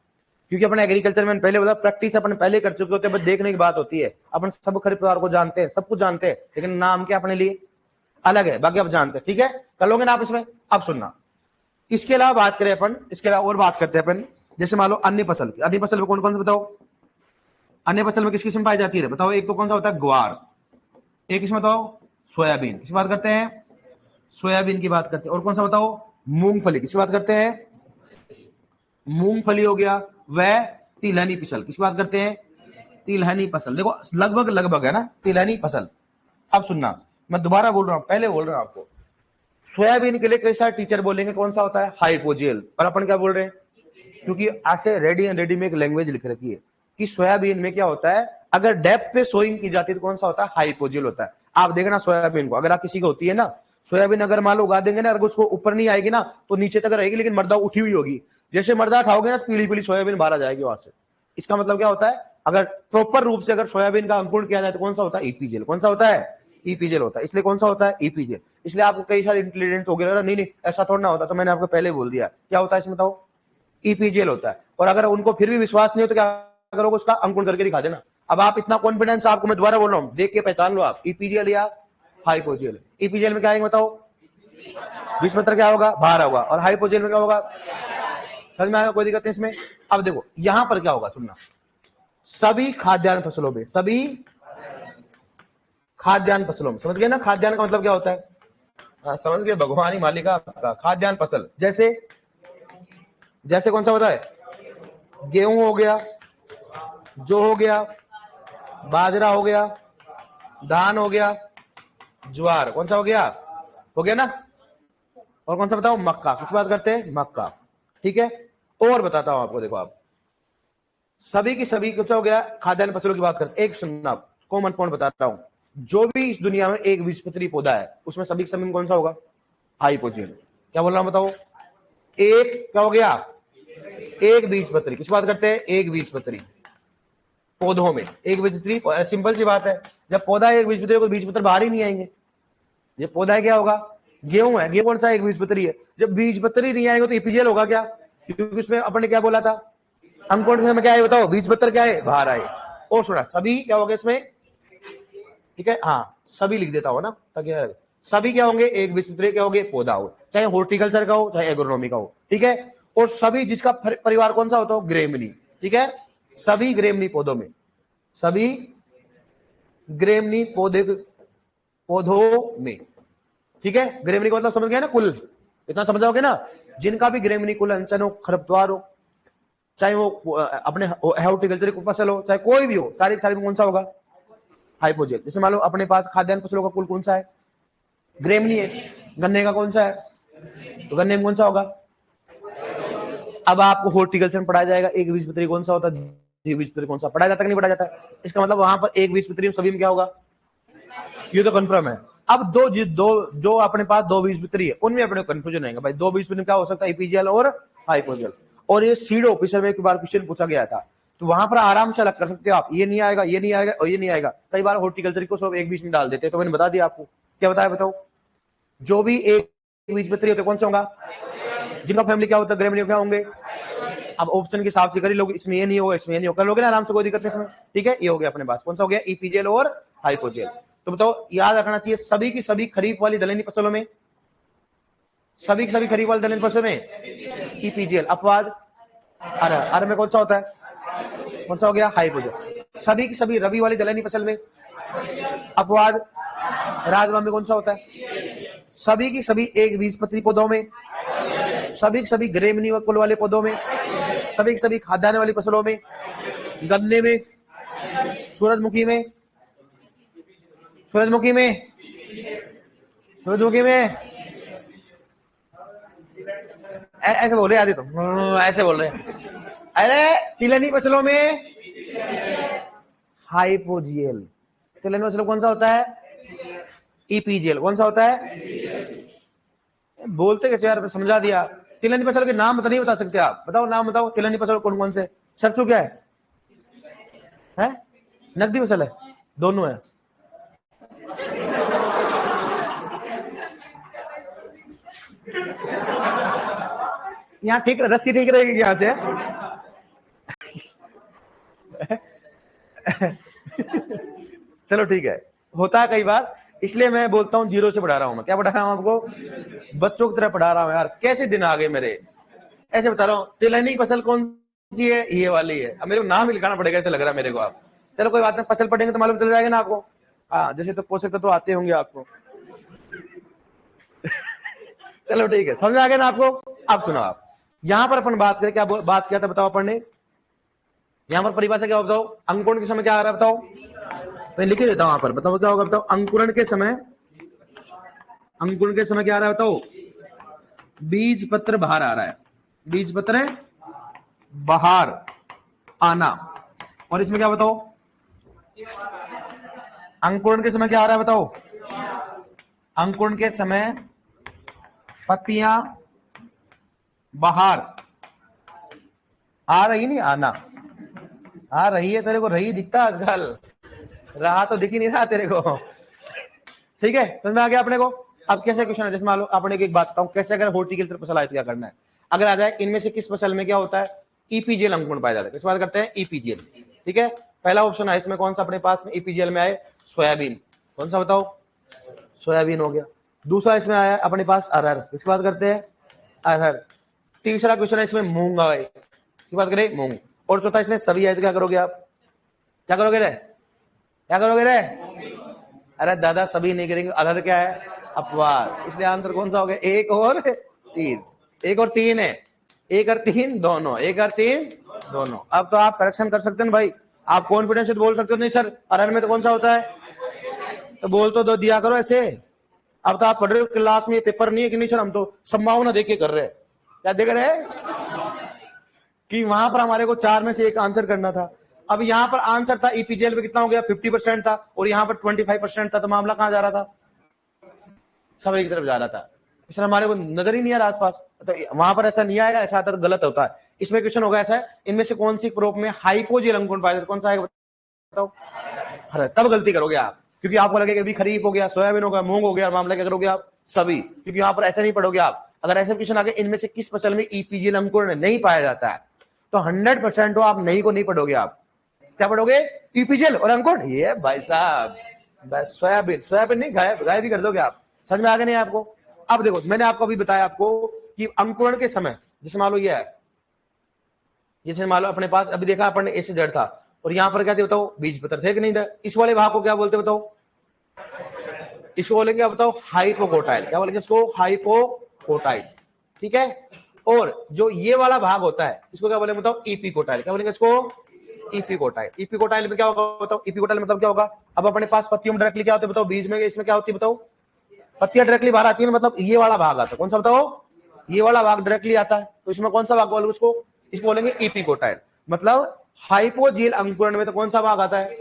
क्योंकि अपने एग्रीकल्चर में पहले बोला प्रैक्टिस अपन पहले कर चुके होते हैं, बस देखने की बात होती है। अपन सब खरीदार को जानते हैं, सब कुछ जानते हैं, लेकिन नाम क्या अपने लिए अलग है, बाकी आप जानते हैं, ठीक है। कर लोगे ना आप इसमें? अब सुनना, इसके अलावा बात करें अपन, इसके अलावा और बात करते हैं अपन, जैसे मान लो अन्य फसल। अन्य फसल में कौन कौन से बताओ? अन्य फसल में किस किस्म पाई जाती है बताओ? एक तो कौन सा होता है? ग्वार। एक इसमें बताओ? सोयाबीन। किसकी बात करते हैं? सोयाबीन की बात करते हैं। और कौन सा बताओ? मूंगफली। किसकी बात करते हैं? मूंगफली हो गया। वह तिलहनी फसल। किसकी बात करते हैं? तिलहनी फसल। देखो लगभग लगभग है ना तिलहनी फसल। अब सुनना, मैं दोबारा बोल रहा हूं, पहले बोल रहा हूं आपको, सोयाबीन के लिए कई सारे टीचर बोलेंगे कौन सा होता है? हाइपोजेल। और अपन क्या बोल रहे हैं? क्योंकि ऐसे रेडी एंड रेडी में एक लैंग्वेज लिख रखी है कि सोयाबीन में क्या होता है, अगर डेप्थ पे सोइंग की जाती है तो कौन सा होता है? हाइपोजेल होता है। आप देखना सोयाबीन को, अगर आप किसी को होती है ना सोयाबीन, अगर मान लो उगा देंगे ना, अगर उसको ऊपर नहीं आएगी ना तो नीचे तक रहेगी, लेकिन मर्दा उठी हुई होगी। जैसे मर्दा उठाओगे ना तो पीली पीली सोयाबीन बाहर आ जाएगी वहां से। इसका मतलब क्या होता है? अगर प्रॉपर रूप से अगर सोयाबीन का अंकुरण किया जाए तो कौन सा होता है? ईपीजेल। कौन सा होता है? ईपीजेल होता है। इसलिए कौन सा होता है? ईपीजेल। इसलिए आपको कई सारे इंटेलिजेंट हो गए, नहीं नहीं ऐसा थोड़ा ना होता, तो मैंने आपको पहले बोल दिया क्या होता है इसमें बताओ? ईपीजेल होता है। और अगर उनको फिर भी विश्वास नहीं हो तो क्या करोगे? उसका अंकुरण करके दिखा देना। अब आप इतना कॉन्फिडेंस, आपको मैं दोबारा बोल रहा हूं, देख के पहचान लो आप, ईपीजेल या हाइपोजेल। ईपीजेल में क्या आएंगे बताओ? बीज पत्र क्या होगा? बाहर होगा। और हाइपोजेल में क्या होगा? समझ में आएगा? कोई दिक्कत नहीं इसमें। अब देखो यहां पर क्या होगा, सुनना, सभी खाद्यान्न फसलों में, सभी खाद्यान्न फसलों में, समझ गए ना खाद्यान्न का मतलब क्या होता है? समझ गए, भगवान ही मालिक आपका। खाद्यान्न फसल जैसे, जैसे कौन सा होता है? गेहूं हो गया, जो हो गया, बाजरा हो गया, धान हो गया, ज्वार। कौन सा हो गया? हो गया ना। और कौन सा बताओ? मक्का। किस बात करते हैं? मक्का, ठीक है। और बताता हूं आपको, देखो आप सभी की सभी कुछ हो गया खाद्यान्न फसलों की बात करते। एक सुनना, कॉमन पॉइंट बताता हूं, जो भी इस दुनिया में एक बीजपत्री पौधा है उसमें सभी सभी में कौन सा होगा? हाइपोजेन। क्या बोल रहा हूं बताओ? एक क्या हो गया? एक बीजपत्री। किस बात करते हैं? एक बीजपत्री। पौधों में एक बीजपत्री, सिंपल सी बात है, जब पौधा एक बीजपत्री को बीजपत्र बाहर ही नहीं आएंगे। ये पौधा है क्या होगा? गेहूं है, गेहूं कौन सा? एक बीजपत्री है। जब बीजपत्री नहीं आएंगे तो ईपीजेल होगा क्या? क्योंकि उसमें अपन ने क्या बोला था? अंकुरण में क्या है बताओ? बीजपत्र क्या है? बाहर आए। और सुना सभी क्या होगा इसमें, ठीक है, हाँ सभी लिख देता हो ना ताकि सभी क्या होंगे एक बीजपत्री क्या होंगे पौधा हो, चाहे हॉर्टिकल्चर का हो चाहे एग्रोनॉमी का हो, ठीक है। और सभी जिसका परिवार कौन सा होता हो, ग्रेमनी, ठीक है, सभी ग्रेमनी पौधों में, सभी ग्रेमनी पौधों में, ठीक है। ग्रेमनी का मतलब समझ गया ना, कुल, इतना समझ जाओगे ना, जिनका भी ग्रेमनी कुल अंचन हो, खरपतवार हो, चाहे वो अपने हॉर्टिकल्चर की फसल हो चाहे कोई भी हो, सारी सारी में कौन सा होगा, हाइपोजेल। जैसे मान लो अपने पास खाद्यान्न फसलों का कुल कौन सा है, ग्रेमनी है। गन्ने का कौन सा है, तो गन्ने में कौन सा होगा। अब आपको हॉर्टिकल्चर में पढ़ाया जाएगा एक बीजपत्री कौन सा होता है, द्विबीजपत्री कौन सा, पढ़ाया जाता है कि नहीं पढ़ाया जाता है। इसका मतलब वहां पर एक बीजपत्री सभी में क्या होगा, ये तो कंफर्म है। अब जो अपने पास दो बीजपत्री है उनमें अपने कंफ्यूजन आएगा भाई, दो बीजपत्री में क्या हो सकता है, ईपीजीएल और हाइपोजेल। और ये सीड ऑफिसर में एक बार क्वेश्चन पूछा गया था, तो वहां पर आराम से अलग कर सकते हो आप, ये नहीं आएगा, ये नहीं आएगा और ये नहीं आएगा। कई बार हॉर्टिकल्चर को सब एक बीच में डाल देते हैं, तो मैंने बता दिया आपको, क्या बताया बताओ, जो भी एक बीजपत्री होते कौन से होगा, जिनका फैमिली क्या होता है, ग्रेमनी क्या होंगे। अब ऑप्शन के हिसाब से कर ही लोगे, इसमें ये नहीं होगा इसमें ये नहीं होगा, कर लोगे ना आराम से, कोई दिक्कत नहीं इसमें, ठीक है। ये हो गया अपने पास कौन सा हो गया, ईपीजेल और हाइपोजेल। तो बताओ, याद रखना चाहिए सभी की सभी खरीफ वाली दलहनी फसलों में, सभी की सभी खरीफ वाली दलहनी फसलों में ईपीजेल, अपवाद अरहर में कौन सा होता है, कौन सा हो गया, हाइपोजेल। सभी की सभी रबी वाली दलहनी फसल में, अपवाद राजमा में कौन सा होता है। सभी की सभी एक बीजपत्री पौधों में, सभी की सभी ग्रेमनी व कुल वाले पौधों में, सभी की सभी खाद्यान्न वाली फसलों में, गन्ने में, सूरजमुखी में, सूरजमुखी में, सूरजमुखी में, ऐसे बोल रहे आदि, तो ऐसे बोल रहे, अरे तिलहनी फसलों में हाइपोजियल, तिलहनी फसलों कौन सा होता है, ईपीजीएल, कौन सा होता है, बोलते कैसे यार, समझा दिया। तिलहनी फसल के नाम नहीं बता सकते आप, बताओ नाम बताओ, तिलहनी फसल कौन कौन से, सरसों क्या है, नकदी फसल है, दोनों है। यहाँ ठीक, रस्सी ठीक रहेगी यहाँ से चलो ठीक है, होता है कई बार, इसलिए मैं बोलता हूँ जीरो से पढ़ा रहा हूँ। मैं क्या पढ़ा रहा हूँ आपको, बच्चों की तरह पढ़ा रहा हूँ यार, कैसे दिन आ गए मेरे, ऐसे बता रहा हूँ। तिलहनी फसल कौन सी है, ये वाली है। अब मेरे को नाम ही लिखाना पड़ेगा, ऐसे लग रहा है मेरे को। आप चलो कोई बात नहीं, फसल पढ़ेंगे तो मालूम चल जाएगा ना आपको। हाँ जैसे तो पोषक तत्व तो आते होंगे आपको चलो ठीक है, समझ आ गया ना आपको। अब सुनो, आप यहां पर अपन बात करें, क्या बात किया था बताओ अपन ने, यहां पर परिभाषा क्या होता है, अंकुरण के समय क्या आ रहा है बताओ, मैं लिख देता हूं वहां पर, बताओ क्या होगा, बताओ अंकुरण के समय, अंकुरण के समय क्या आ रहा है बताओ, बीज पत्र बाहर आ रहा है, बीज पत्र बाहर आना। और इसमें क्या बताओ, अंकुरण के समय क्या आ रहा है बताओ, अंकुरण के समय पत्तियां बाहर आ रही, नहीं आना, आ रही है, तेरे को रही दिखता आजकल, रहा तो दिख ही नहीं रहा तेरे को ठीक है, समझ में आ गया अपने को। अब कैसे क्वेश्चन है, जैसे मान लो आपने एक बात बताऊं, कैसे अगर हॉर्टिकल्चर फसल आए तो क्या करना है, अगर आ जाए इनमें से किस फसल में क्या होता है, ईपीजीएल अंकुरण पाया जाता है, किस बात करते हैं, ईपीजीएल, ठीक है। पहला ऑप्शन है इसमें कौन सा अपने पास में ईपीजीएल में आए, सोयाबीन, कौन सा बताओ, सोयाबीन हो गया। दूसरा इसमें आया अपने पास अरहर, किसकी बात करते हैं, अरहर। तीसरा क्वेश्चन है इसमें मूंग आए, की बात करें, मूंग। और चौथा इसमें सभी आए तो क्या करोगे आप, क्या करोगे रे, क्या करोगे रे, अरे दादा सभी नहीं करेंगे, अरहर क्या है, अपवाद, इसलिए आंसर कौन सा हो गया, एक और तीन, एक और तीन है, एक और तीन दोनों, एक और तीन दोनों। अब तो आप करेक्शन कर सकते हैं भाई, आप कॉन्फिडेंस से बोल सकते हो, नहीं सर अरहर में तो कौन सा होता है, तो बोल तो दो दिया करो ऐसे। अब तो आप पढ़ रहे हो क्लास में, पेपर नहीं है कि नहीं सर, हम तो संभावना देख के कर रहे हैं, क्या देख रहे हैं कि वहां पर हमारे को 4 में से एक आंसर करना था। अब यहाँ पर आंसर था ईपीजीएल में कितना हो गया, 50% था, और यहाँ पर 25% था, तो मामला कहां जा रहा था, सब एक तरफ जा रहा था, इसलिए हमारे को नजर ही नहीं आ रहा आसपास, तो वहां पर ऐसा नहीं आएगा, ऐसा आता तो गलत होता है। इसमें क्वेश्चन होगा ऐसा है, इनमें से कौन सी क्रॉप में हाइपोजेल अंकुरण पाया जाता है, कौन सा आएगा बताओ, अरे तब गलती करोगे आप, क्योंकि आपको लगेगा अभी खरीफ हो गया, सोयाबीन हो गया, मूंग हो गया, मामला क्या करोगे आप, सभी, क्योंकि यहाँ पर ऐसा नहीं पढ़ोगे आप। अगर ऐसे क्वेश्चन आगे इनमें से किस फसल में ईपीजीएल अंकुरण नहीं पाया जाता है, तो 100% आप नहीं को नहीं पढ़ोगे आप, क्या पढ़ोगे? ईपीजेल और अंकुरण। ये भाई साहब बस सोयाबीन, सोयाबीन नहीं गायब भी कर दोगे आप। समझ में आ गया नहीं आपको? अब देखो मैंने आपको अभी बताया आपको कि अंकुरण के समय, जैसे मान लो ये है, जैसे मान लो अपने पास अभी देखा अपन ने ऐसे जड़ था और यहाँ पर क्या थे बताओ? बीज पत्र थे कि नहीं था? इस वाले भाग को क्या बोलते बताओ? इसको बोलेंगे क्या बताओ? हाइपोकोटाइल। क्या बोलेंगे इसको? हाइपोकोटाइल। ठीक है। और जो ये वाला भाग होता है इसको क्या बोलेंगे बताओ? इपिकोटाइल। क्या बोलेंगे इसको? इपिकोटाइल। इपिकोटाइल में क्या होगा बताओ? इपिकोटाइल मतलब क्या होगा? अब अपने पास पत्तियों में डायरेक्टली क्या होता है बताओ? बीज में इसमें क्या होती है बताओ? पत्तियां डायरेक्टली बाहर आती है, मतलब ये वाला भाग आता है। कौन सा बताओ? ये वाला भाग डायरेक्टली आता है। तो इसमें कौन सा भाग बोलोगे उसको? इसको बोलेंगे इपिकोटाइल। मतलब हाइपोजेल अंकुरण में तो कौन सा भाग आता है?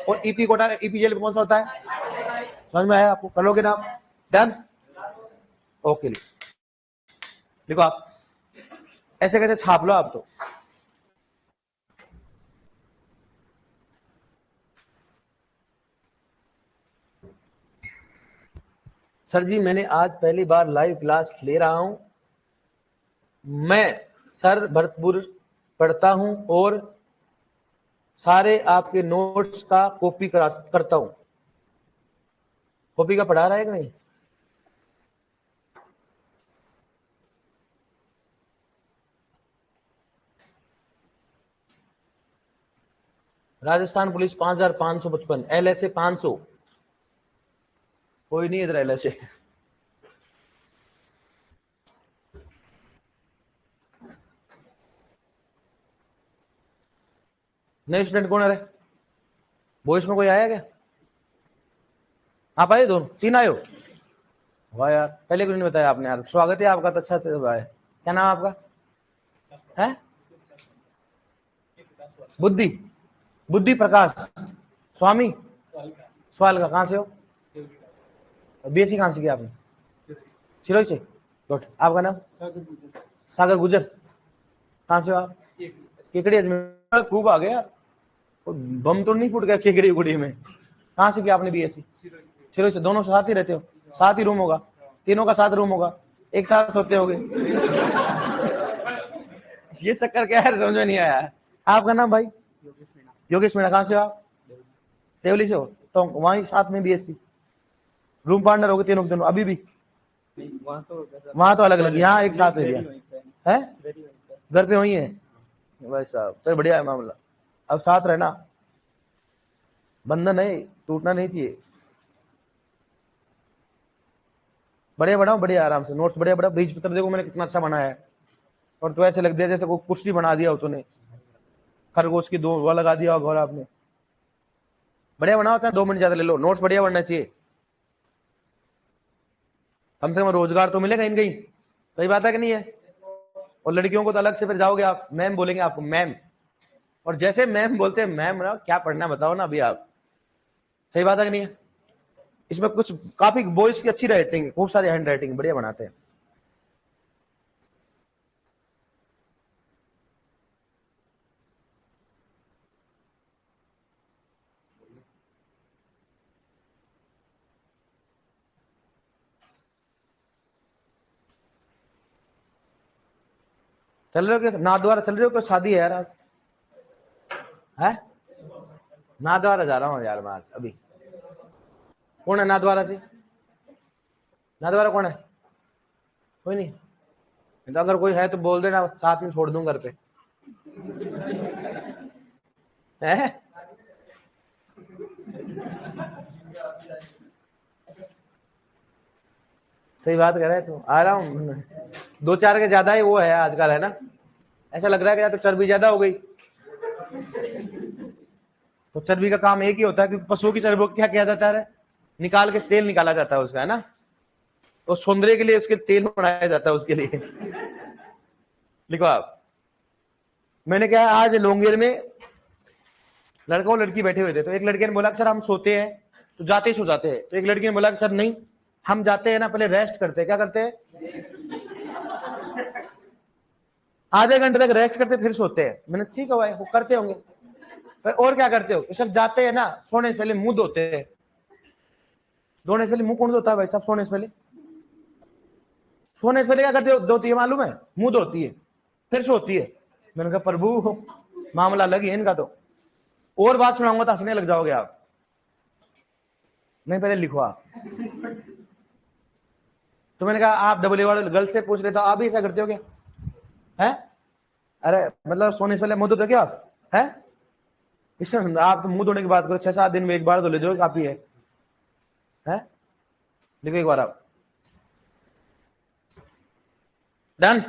और इपिकोटाइल इपिजेल में कौन सा होता है? समझ में आया आपको? कर लोगे ना आप? डन? ओके देखो आप ऐसे कैसे छाप लो आप तो। सर जी मैंने आज पहली बार लाइव क्लास ले रहा हूं। मैं सर भरतपुर पढ़ता हूं और सारे आपके नोट्स का कॉपी करता हूं। कॉपी का पढ़ा रहा है कि नहीं? Rajasthan police 5555, LSA 500। कोई नहीं इधर LSA। नए स्टूडेंट कौन है? बॉयज में कोई आया क्या? आप आए? दोनों तीन आए हो? वाह यार, पहले क्यों नहीं बताया आपने यार? स्वागत है आपका तो। अच्छा से भाई, क्या नाम आपका है? बुद्धि, बुद्धि प्रकाश स्वामी सवाल का। कहाँ से हो? BSc कहाँ से किया आपने? सिरोही से। गुड। आपका नाम? सागर गुजर। कहाँ से हो आप? केकड़ी अजमेर। खूब आ गए यार, बम तो नहीं फूट गया केकड़ी उकड़ी में? कहाँ से किया आपने BSc? सिरोही से। दोनों साथ ही रहते हो? साथ ही रूम होगा? तीनों का साथ रूम होगा? एक साथ सोते होगे? ये चक्कर क्या है समझ में नहीं आया। आपका नाम भाई? योगेश मीणा। कहाँ से हो आप? देवली से हो? तो वहीं साथ में BSc रूम पार्टनर हो गए तीनों दोनों अभी भी? वहां तो अलग अलग, यहाँ एक साथ ले लिया है। घर पे वही है भाई साहब, तो बढ़िया है मामला। अब साथ रहना, बंधन है, टूटना नहीं चाहिए। बढ़िया बढ़ाओ, बढ़िया आराम से नोट्स बढ़िया बढ़ाओ। बीज पत्र देखो मैंने कितना अच्छा बनाया है, और तो ऐसे लग दिया जैसे कोई कुश्ती बना दिया हो तूने, खरगोश की दो वो लगा दिया होगा आपने। बढ़िया बनाओ, 2 मिनट ज्यादा ले लो, नोट्स बढ़िया बनना चाहिए। कम से कम रोजगार तो मिले कहीं न कहीं। सही बात है कि नहीं है? और लड़कियों को तो अलग से फिर जाओगे आप, मैम बोलेंगे आपको, मैम। और जैसे मैम बोलते हैं मैम ना, क्या पढ़ना बताओ ना अभी आप। सही बात है कि नहीं है? इसमें कुछ काफी बॉयज की अच्छी राइटिंग है, खूब सारी हैंड राइटिंग बढ़िया बनाते हैं। चल रहे हो क्या नाथद्वारा? चल रहे हो? कोई शादी है यार आज? है नाथद्वारा जा रहा हूँ यार मैं आज अभी। कौन है नाथद्वारा से? नाथद्वारा कौन है? कोई नहीं? तो अगर कोई है तो बोल देना, साथ में छोड़ दूं घर पे। है? सही बात कह रहे है तू। आ रहा हूँ, 2-4 के ज्यादा ही वो है आजकल, है ना? ऐसा लग रहा है कि या तो चर्बी ज्यादा हो गई। तो चर्बी का काम एक ही होता है, क्योंकि पशुओं की चर्बी को क्या किया जाता है? निकाल के तेल निकाला जाता है उसका, है ना? तो सौंदर्य के लिए उसके तेल बनाया जाता है उसके लिए। लिखो आप। मैंने क्या आज लोंगेर में लड़का और लड़की बैठे हुए थे, तो एक लड़के ने बोला सर हम सोते हैं तो जाते ही सो जाते हैं। तो एक लड़की ने बोला सर नहीं, हम जाते हैं ना पहले रेस्ट करते हैं। क्या करते हैं? आधे घंटे तक रेस्ट करते फिर सोते हैं। मैंने ठीक है भाई, वो करते होंगे। फिर और क्या करते हो? सर जाते हैं ना सोने से पहले मुंह धोते हैं। सोने से पहले मुंह कौन धोता है भाई साहब? सोने से पहले, सोने से पहले क्या करते हो? धोती है मालूम है? मुंह धोती है फिर सोती है। मैंने कहा प्रभु मामला अलग ही है इनका तो। और बात सुनाऊंगा तो हंसने लग जाओगे आप। नहीं पहले लिखो आप। तो मैंने कहा आप डब्ल्यू वाले गर्ल से पूछ रहे, तो आप भी ऐसा करते हो क्या? है? अरे मतलब सोने से पहले मुंह धोते हो क्या आप? है? इसमें आप तो मुंह धोने की बात करो, 6-7 दिन में एक बार धो लेते हो, काफी है। लिखो एक बार आप। डन।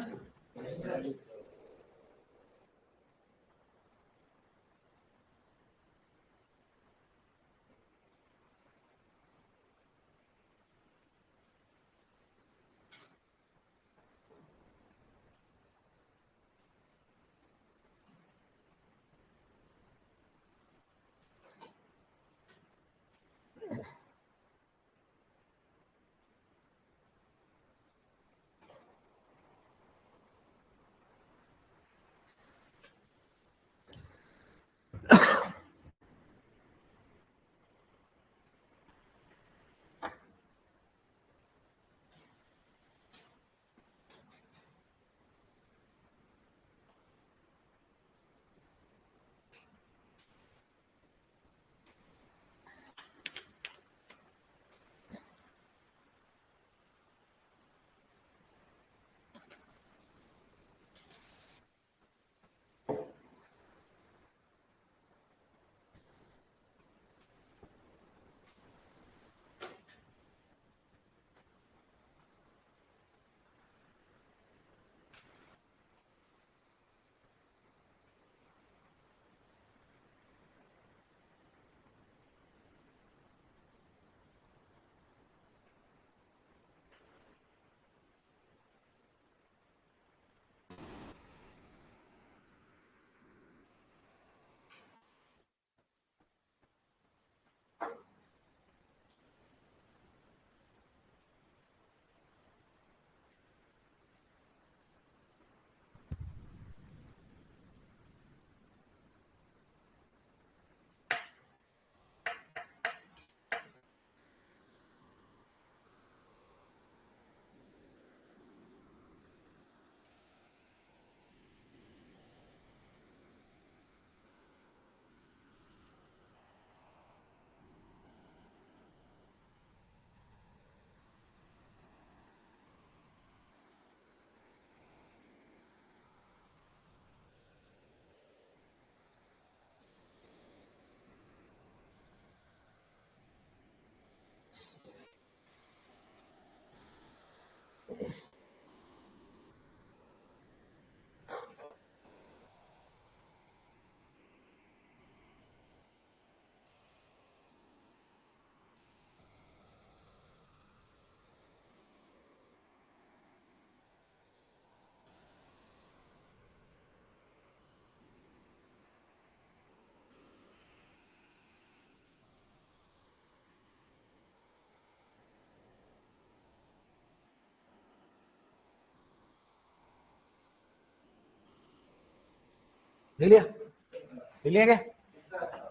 लिख लिया? लिख लिया क्या?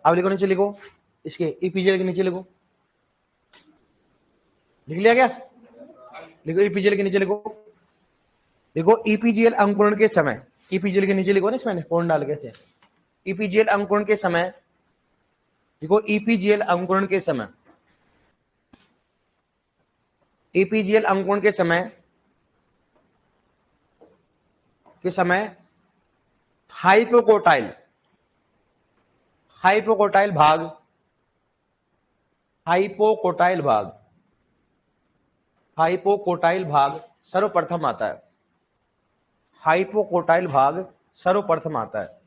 अब लिखो, नीचे लिखो, इसके ईपीजीएल के नीचे लिखो। लिख लिया क्या? लिखो ईपीजीएल के नीचे लिखो। देखो ईपीजीएल अंकुरण के समय, ईपीजीएल के नीचे लिखो ना, इसमें फोन डाल के से ईपीजीएल अंकुरण के समय, देखो ईपीजीएल अंकुरण के समय, ईपीजीएल अंकुरण के समय हाइपोकोटाइल, हाइपोकोटाइल भाग, हाइपोकोटाइल भाग, हाइपोकोटाइल भाग सर्वप्रथम आता है। हाइपोकोटाइल भाग सर्वप्रथम आता है।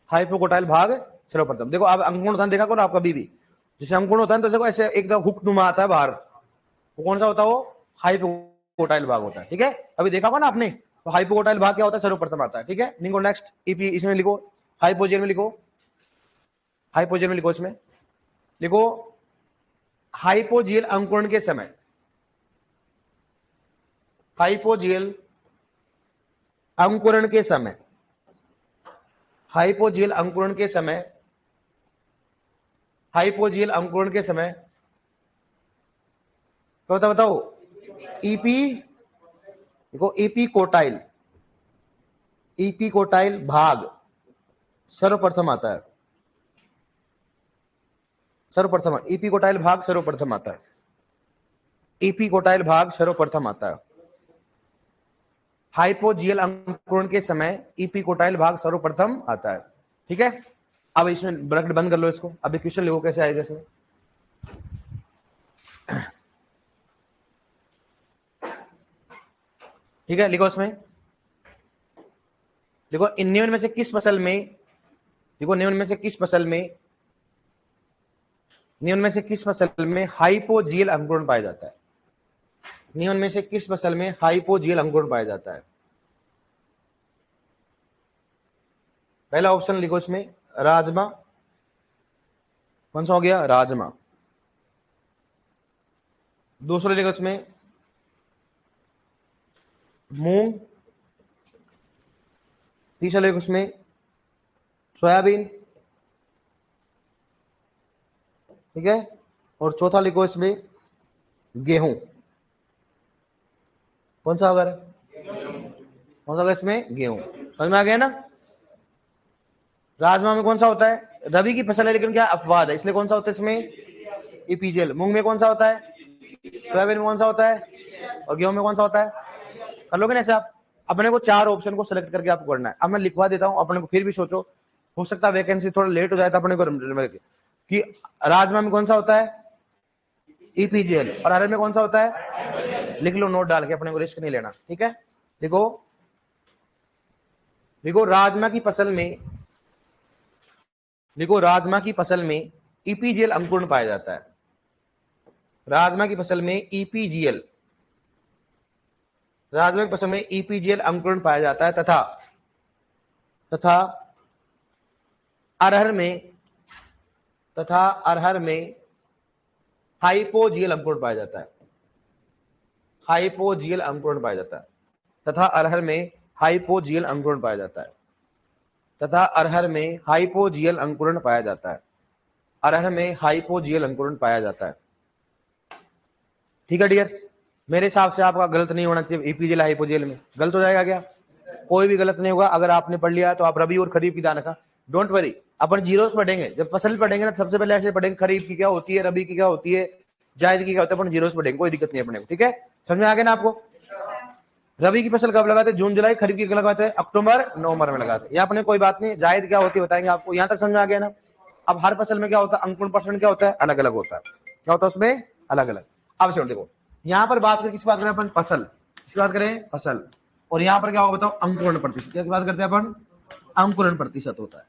हाइपोकोटाइल भाग सर्वप्रथम। देखो आप अंकुरण होता है देखा करो आप कभी भी, जैसे अंकुरण होता है तो देखो ऐसे एकदम हुक नुमा आता है बाहर, वो कौन सा होता है? वो हाइपोकोटाइल भाग होता है। ठीक है, अभी देखा होगा ना आपने, तो हाइपोकोटाइल भाग क्या होता है? सर्वप्रथम आता है। ठीक है, लिखो नेक्स्ट ईपी, इसमें लिखो हाइपोजेल में लिखो, हाइपोजेल में लिखो, इसमें लिखो हाइपोजेल अंकुरण के समय, हाइपोजेल अंकुरण के समय, हाइपोजेल अंकुरण के समय, हाइपोजेल अंकुरण के समय, तो बताओ ईपी, देखो ईपी कोटाइल, ईपी कोटाइल भाग सर्वप्रथम आता है। सर्वप्रथम इपिकोटाइल भाग सर्वप्रथम आता है, इपिकोटाइल भाग सर्वप्रथम आता है। हाइपोजियल अंकुरण के समय इपिकोटाइल भाग सर्वप्रथम आता है। ठीक है, अब इसमें ब्रैकेट बंद कर लो इसको। अब क्वेश्चन लिखो कैसे आएगा इसमें। ठीक है, लिखो इसमें, देखो निम्न में से किस फसल में, देखो निम्न में से किस फसल में, निम्न में से किस फसल में हाइपोजियल अंकुरण पाया जाता है। निम्न में से किस फसल में हाइपोजियल अंकुरण पाया जाता है। पहला ऑप्शन लिखो इसमें राजमा, कौन सा हो गया राजमा। दूसरा लिखो इसमें मूंग। तीसरा लिखो इसमें सोयाबीन। ठीक है, और चौथा लिखो इसमें गेहूं। कौन सा होगा, कौन सा होगा इसमें गेहूं। समझ में आ गया ना। राजमा में कौन सा होता है, रबी की फसल है लेकिन क्या अपवाद है, इसलिए कौन सा होता है इसमें ईपीजीएल। मूंग में कौन सा होता है, सोयाबीन में कौन सा होता है, और गेहूं में कौन सा होता है। कर लोगे ना ऐसे आप। अपने को 4 ऑप्शन को सिलेक्ट करके आपको करना है। अब मैं लिखवा देता हूं, अपने को फिर भी सोचो, हो सकता है वैकेंसी थोड़ा लेट हो जाए तो अपने को कि राजमा में कौन सा होता है ईपीजीएल, और अरहर में कौन सा होता है। लिख लो नोट डाल के, अपने को रिस्क नहीं लेना। ठीक है, देखो देखो राजमा की फसल में, देखो राजमा की फसल में ईपीजीएल अंकुरण पाया जाता है। राजमा की फसल में ईपीजीएल, राजमा की फसल में ईपीजीएल अंकुरण पाया जाता है, तथा तथा अरहर में, तथा अरहर में हाइपोजियल अंकुरण पाया जाता है। हाइपोजियल अंकुरण पाया जाता है, तथा अरहर में हाइपोजियल अंकुरण पाया जाता है, तथा अरहर में हाइपोजियल अंकुरण पाया जाता है, अरहर में हाइपोजियल अंकुरण पाया जाता है। ठीक है डियर, मेरे हिसाब से आपका गलत नहीं होना चाहिए। ईपीजीएल हाइपोजियल में गलत हो जाएगा क्या, कोई भी गलत नहीं होगा। अगर आपने पढ़ लिया तो आप रबी और खरीफ की ध्यान रखा, डोंट वरी। अपन जीरोस पढ़ेंगे, जब फसल पढ़ेंगे ना सबसे पहले ऐसे पढ़ेंगे खरीफ की क्या होती है, रबी की क्या होती है, जायद की क्या होता है, अपन जीरोस पढ़ेंगे, कोई दिक्कत नहीं अपने को। ठीक है, समझ में आ गया ना आपको। रबी की फसल कब लगाते हैं, जून जुलाई। खरीफ की कब लगाते हैं, अक्टूबर नवंबर में लगाते हैं। या अपने कोई बात नहीं, जायद क्या होती है बताएंगे आपको। यहां तक समझ में आ गया ना। अब हर फसल में क्या होता है, अंकुरण परसेंट क्या होता है, अलग अलग होता है। क्या होता है उसमें, अलग अलग। अब चलो देखो, यहाँ पर बात करें, किस बात करें अपन, फसल, किसकी बात करें, फसल। और यहाँ पर क्या होगा बताओ, अंकुरण प्रतिशत। क्या बात करते हैं अपन, अंकुरण प्रतिशत होता है।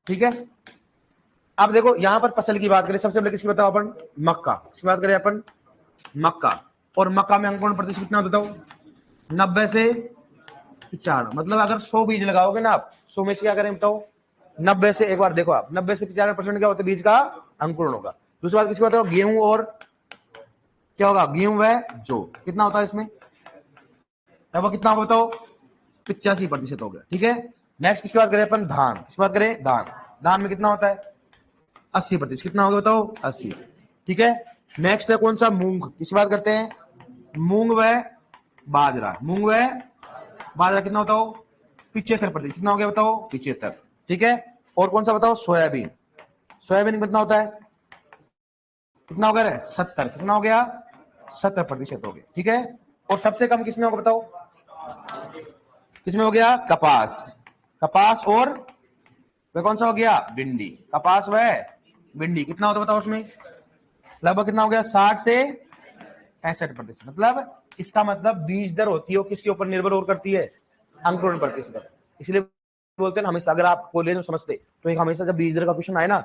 ठीक है, अब देखो यहाँ पर फसल की बात करें, सबसे पहले किसकी बताओ अपन, मक्का। किसकी बात करें अपन, मक्का। और मक्का में अंकुरण प्रतिशत कितना बताओ, 90 से 95। मतलब अगर 100 बीज लगाओगे ना आप, 100 में से क्या करें बताओ, 90 से, एक बार देखो आप, 90 से 95% क्या होता है, बीज का अंकुरण होगा। दूसरी बात किसकी बताओ, गेहूं, और क्या होगा, गेहूं व जौ। कितना होता है इसमें, अब कितना होगा बताओ, 85% हो गया। ठीक है, नेक्स्ट किसकी बात करें अपन, धान। किसकी बात करें, धान। धान में कितना होता है, 80%। कितना होगा बताओ, 80। ठीक है, नेक्स्ट है कौन सा, मूंग। किसकी बात करते हैं, मूंग व बाजरा। मूंग व बाजरा कितना होता हो, 75%। कितना हो गया बताओ, 75। ठीक है, और कौन सा बताओ, सोयाबीन। सोयाबीन कितना होता है, कितना हो गया, 70। कितना हो गया, 70% हो गया। ठीक है, और सबसे कम किसमें होगा बताओ, किसमें हो गया, कपास। कपास और वह कौन सा हो गया, भिंडी। कपास व भिंडी कितना होता है बताओ उसमें, लगभग कितना हो गया, 60 से 65%। मतलब इसका मतलब बीज दर होती है, किसके ऊपर निर्भर और करती है, अंकुरण प्रतिशत। इसलिए बोलते हैं ना, हमेशा अगर आप कॉलेज में समझते तो एक हमेशा जब बीज दर का क्वेश्चन आए ना,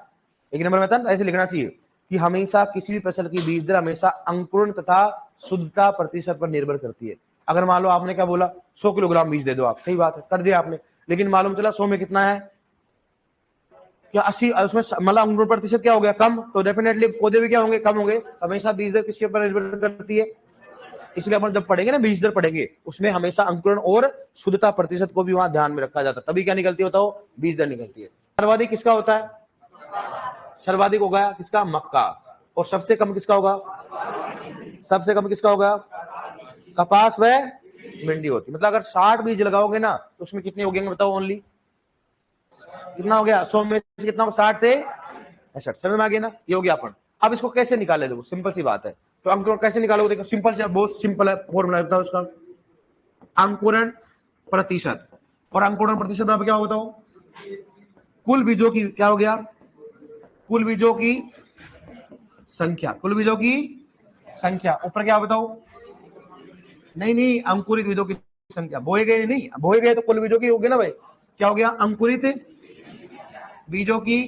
एक नंबर में था ऐसे लिखना चाहिए कि हमेशा किसी भी फसल की बीज दर हमेशा अंकुरण तथा शुद्धता प्रतिशत पर निर्भर करती है। अगर मान लो आपने क्या बोला, 100 किलोग्राम बीज दे दो आप, सही बात है, कर दिया आपने, लेकिन मालूम चला 100 में कितना है, क्या 80, उसमें मतलब अंकुरण प्रतिशत क्या हो गया, कम, तो डेफिनेटली पौधे भी क्या होंगे, कम होंगे। हमेशा बीज दर किसके ऊपर निर्भर करती है। इसलिए अपन जब पढ़ेंगे ना बीज दर पढ़ेंगे, उसमें हमेशा अंकुरण और शुद्धता प्रतिशत को भी वहां ध्यान में रखा जाता है, तभी क्या निकलती होता हो, बीज दर निकलती है। सर्वाधिक किसका होता है, सर्वाधिक होगा किसका, मक्का। और सबसे कम किसका होगा, सबसे कम किसका होगा, कपास व भिंडी होती। मतलब अगर 60 बीज लगाओगे ना तो उसमें कितने हो गए बताओ, ओनली कितना हो गया, 100 में से कितना हो, 60 से 65। समझ में आ गया ना, ये हो गया अपन। अब इसको कैसे निकाले, देखो सिंपल सी बात है। तो अंकुरण कैसे निकालोगे, देखो सिंपल से, बहुत सिंपल है, फॉर्मूला बताओ उसका। अंकुरण प्रतिशत, और अंकुरण प्रतिशत बराबर क्या होगा बताओ, कुल बीजों की, क्या हो गया, कुल बीजों की संख्या, कुल बीजों की संख्या, ऊपर क्या बताओ, नहीं अंकुरित बीजों की संख्या, बोए गए नहीं, बोए गए तो कुल बीजों की होगी ना भाई, क्या हो गया, अंकुरित बीजों की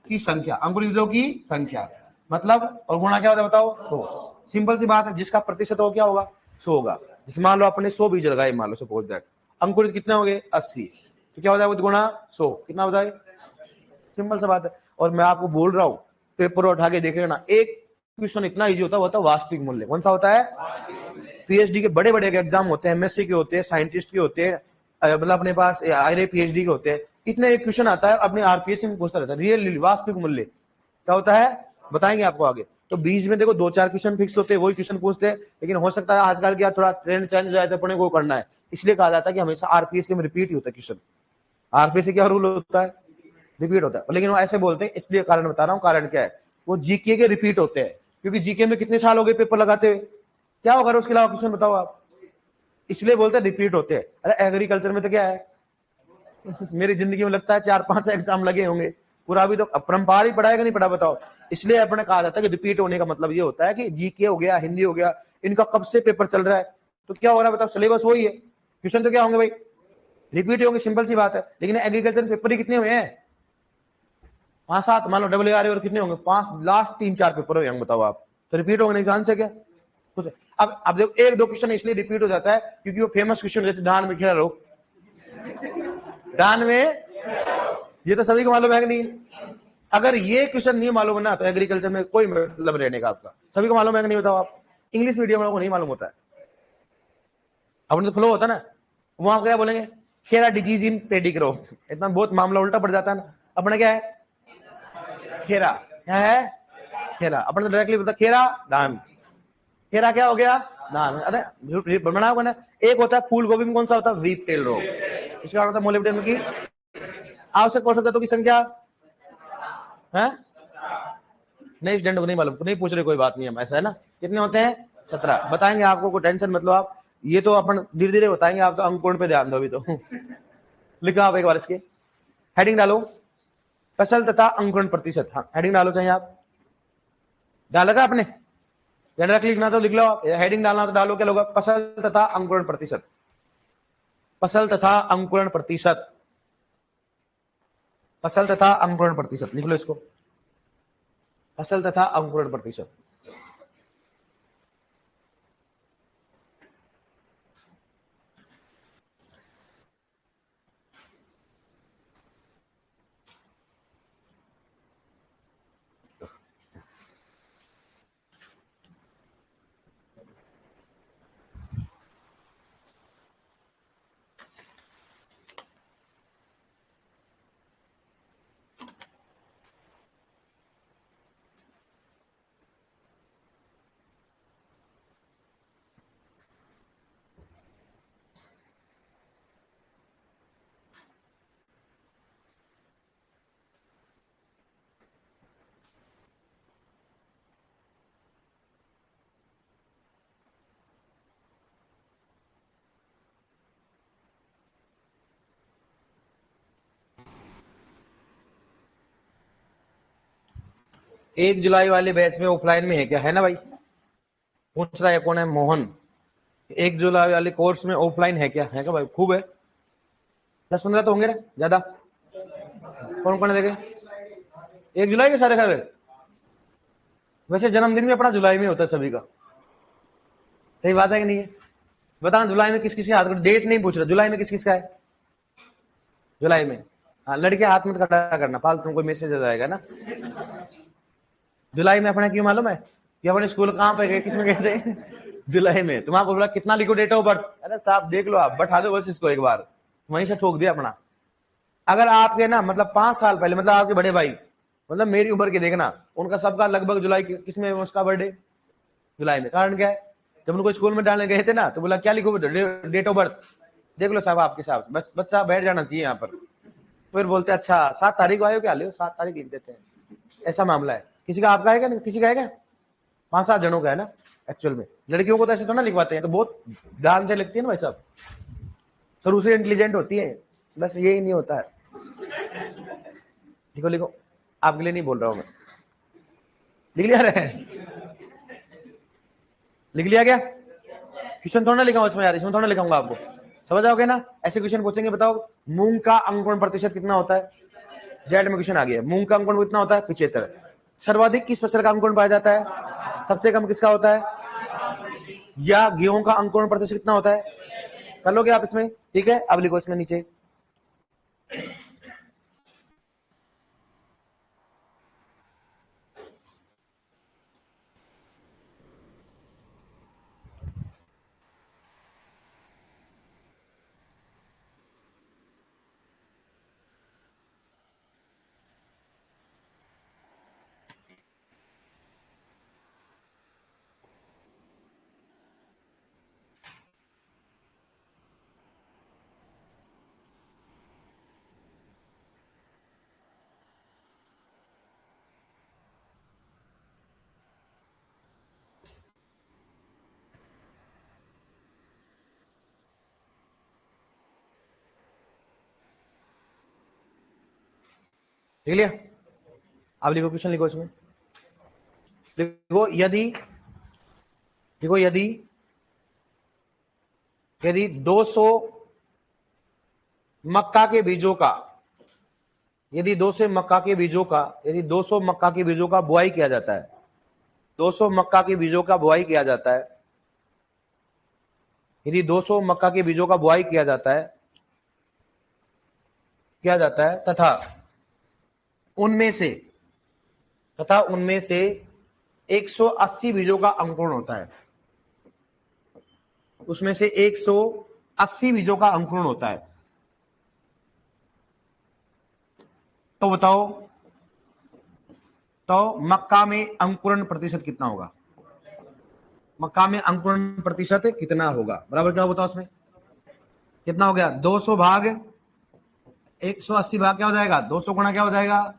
संख्या, अंकुरित बीजों की संख्या, मतलब, और गुणा क्या होता है बताओ, 100। सिंपल सी बात है, जिसका प्रतिशत हो क्या होगा, 100 होगा। जैसे मान लो अपने 100 बीज लगाए, मान लो सपोज दैट, अंकुरित कितने हो गए, 80, तो क्या हो जाएगा गुणा 100, कितना हो जाए, सिंपल सी बात है। और मैं आपको बोल रहा हूं, पेपर उठा के देख लेना, एक क्वेश्चन इतना इजी होता है, वास्तविक मूल्य। कौन सा होता है, पीएचडी के बड़े बड़े एग्जाम होते हैं, एमएससी के होते हैं, साइंटिस्ट के होते हैं, मतलब अपने पास आईआईटी पीएचडी के होते हैं, इतने एक क्वेश्चन आता है अपने आरपीएससी में पूछता रहता है, रियल वास्तविक मूल्य क्या होता है, बताएंगे आपको आगे। तो बीच में देखो 2-4 क्वेश्चन फिक्स होते हैं, वही क्वेश्चन पूछते हैं, लेकिन हो सकता है आजकल क्या थोड़ा ट्रेंड चेंज हो जाए तो अपने को करना है, इसलिए कहा जाता है कि हमेशा आरपीएससी में रिपीट ही होता है क्वेश्चन। आरपीएससी क्या रूल होता है, रिपीट होता है, लेकिन वो ऐसे बोलते हैं, इसलिए कारण बता रहा हूँ, कारण क्या है, वो जीके के रिपीट होते हैं, क्योंकि जीके में कितने साल हो गए पेपर लगाते हुए, क्या होगा उसके अलावा क्वेश्चन बताओ आप, इसलिए बोलते हैं रिपीट होते हैं। अरे एग्रीकल्चर में तो क्या है, मेरी जिंदगी में लगता है 4-5 एग्जाम लगे होंगे, पूरा अभी तो अपरंपार ही पढ़ाएगा नहीं पढ़ा बताओ। इसलिए अपने कहा जाता है कि रिपीट होने का मतलब ये होता है कि जीके हो गया, हिंदी हो गया, इनका कब से पेपर चल रहा है, तो क्या हो रहा है बताओ, सिलेबस वही है, क्वेश्चन तो क्या होंगे भाई, रिपीट होंगे, सिंपल सी बात है। लेकिन एग्रीकल्चर में पेपर ही कितने हुए हैं, 5-7, मान लो डब्ल्यू आर और कितने होंगे, 5, लास्ट 3-4 पेपर हुए होंगे, बताओ आप, तो रिपीट होंगे नहीं, चांस है क्या कुछ। अब देखो 1-2 क्वेश्चन इसलिए रिपीट हो जाता है क्योंकि वो फेमस क्वेश्चन रहते, धान में खेला रहो, धान में, ये तो सभी को मालूम है कि नहीं। अगर ये क्वेश्चन नहीं मालूम है ना, तो एग्रीकल्चर में कोई मतलब रहने का आपका, सभी को मालूम है कि नहीं बताओ आप। इंग्लिश मीडियम वालों को नहीं मालूम होता है, अपने तो फ्लो होता है ना, वहां क्या बोलेंगे, खेरा डिजीज इन पेडी करो, इतना बहुत मामला उल्टा पड़ जाता है ना। अपने क्या है, खेरा, क्या है, खेरा, अपने तो डायरेक्टली बोलता खेरा धान, खेरा क्या हो गया, धान। अरे बनाओगे ना, एक होता है फूल गोभी में कौन सा होता है, वीप टेल रोग, इसका होता है मोलिब्डेनम की आवश्यक पोषक तत्वों की संख्या है, नहीं स्टूडेंट को नहीं मालूम, नहीं पूछ रहे, कोई बात नहीं, हम ऐसा है ना, कितने होते हैं, 17 बताएंगे आपको, कोई टेंशन मतलब आप, ये तो अपन धीरे धीरे बताएंगे, आप तो अंकुरण पे ध्यान दो अभी तो। लिखा आप एक बार इसके हेडिंग डालो, फसल तथा अंकुरण प्रतिशत, हाँ हेडिंग डालो, चाहिए आप डाल रखा आपने, डायरेक्ट लिखना तो लिख लो आप, हेडिंग डालना तो डालो, क्या होगा, फसल तथा अंकुरण प्रतिशत, फसल तथा अंकुरण प्रतिशत, फसल तथा अंकुरण प्रतिशत लिख लो इसको, फसल तथा अंकुरण प्रतिशत। एक जुलाई वाले बैच में ऑफलाइन में है क्या, है ना भाई, पूछ रहा है कौन है, मोहन, 1 जुलाई वाले कोर्स में ऑफलाइन है क्या भाई, खूब है, 10-15 तो होंगे ना ज्यादा, कौन कौन है देखे, 1 जुलाई के सारे खा रहे, वैसे जन्मदिन भी अपना जुलाई में होता है सभी का, सही बात है कि नहीं है, बताना जुलाई में किस किस के हाथ, डेट नहीं पूछ रहा, जुलाई में किस किस का है, जुलाई में, हाँ लड़के हाथ मत खड़ा करना, फालतू कोई मैसेज आ जाएगा ना। जुलाई में अपना क्यों मालूम है कि अपने स्कूल कहाँ पे गए, किसमें गए थे, जुलाई में। तुम आपको बोला कितना लिखो डेट ऑफ बर्थ, अरे साहब देख लो आप, बैठा दो बस इसको एक बार, वहीं से ठोक दिया अपना। अगर आपके ना मतलब 5 साल पहले, मतलब आपके बड़े भाई, मतलब मेरी उम्र के देखना, उनका सबका लगभग जुलाई किसमें उसका बर्थडे, जुलाई में। कारण क्या है, जब उनको स्कूल में डालने गए थे ना, तो बोला क्या लिखो डेट ऑफ बर्थ, देख लो साहब आपके हिसाब से, बस बच्चा बैठ जाना चाहिए यहाँ पर। फिर बोलते अच्छा 7 तारीख आयो क्या, ले 7 तारीख लिख देते हैं, ऐसा मामला है। किसी का आपका है क्या? किसी का है क्या? 5-7 जनों का है ना एक्चुअल में। लड़कियों को तो ऐसे तो ना लिखवाते हैं, तो बहुत ध्यान से लिखती है ना भाई साहब, शुरू से इंटेलिजेंट होती है, बस यही नहीं होता है। लिखो लिखो, आपके लिए नहीं बोल रहा हूं मैं। लिख लिया रे? लिख लिया क्या? क्वेश्चन थोड़ा ना लिखा इसमें यार, इसमें थोड़ा लिखाऊंगा आपको, समझ आओगे ना। ऐसे क्वेश्चन पूछेंगे, बताओ मूंग का अंकुरण प्रतिशत कितना होता है? जेड में क्वेश्चन आ गया, मूंग का अंकुरण कितना होता है? 75। सर्वाधिक किस फसल का अंकुरण पाया जाता है? सबसे कम किसका होता है? या गेहूं का अंकुरण प्रतिशत कितना होता है? कर लोगे आप इसमें? ठीक है, अब लिखो इसमें नीचे। लिख लिया? अब लिखो क्वेश्चन, लिखो इसमें, लिखो यदि, देखो यदि 200 मक्का के बीजों का, यदि 200 मक्का के बीजों का, यदि 200 मक्का के बीजों का बुआई किया जाता है, 200 मक्का के बीजों का बुआई किया जाता है, यदि 200 मक्का के बीजों का बुआई किया जाता है, तथा उनमें से 180 बीजों का अंकुरण होता है, उसमें से 180 बीजों का अंकुरण होता है, तो बताओ, तो मक्का में अंकुरण प्रतिशत कितना होगा? मक्का में अंकुरण प्रतिशत कितना होगा? बराबर क्या बताओ उसमें कितना हो गया? 200 भाग 180 भाग क्या हो जाएगा? 200 गुणा क्या हो जाएगा?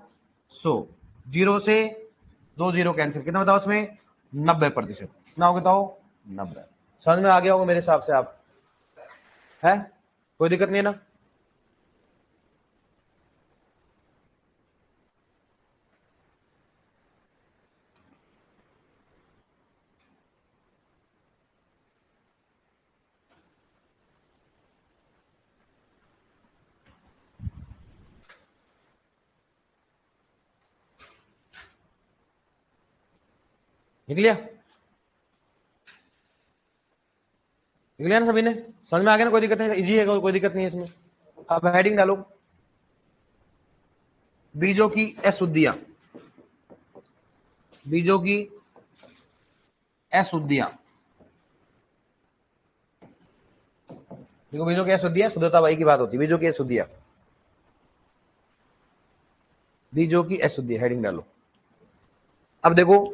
100। जीरो से 2 जीरो कैंसिल, कितना बताओ उसमें? 90%। कितना हो बताओ? 90। समझ में आ गया होगा मेरे हिसाब से आप, है कोई दिक्कत नहीं है ना? लिख लिया? लिख लिया ना सभी ने? समझ में आ गया ना? कोई दिक्कत नहीं, इजी है, कोई दिक्कत नहीं है इसमें। अब हेडिंग डालो, बीजों की अशुद्धियां, बीजों की अशुद्धियां। देखो बीजों की अशुद्धियां, शुद्धता भाई की बात होती है, बीजों की अशुद्धियां, बीजों की अशुद्धि, हेडिंग डालो। अब देखो,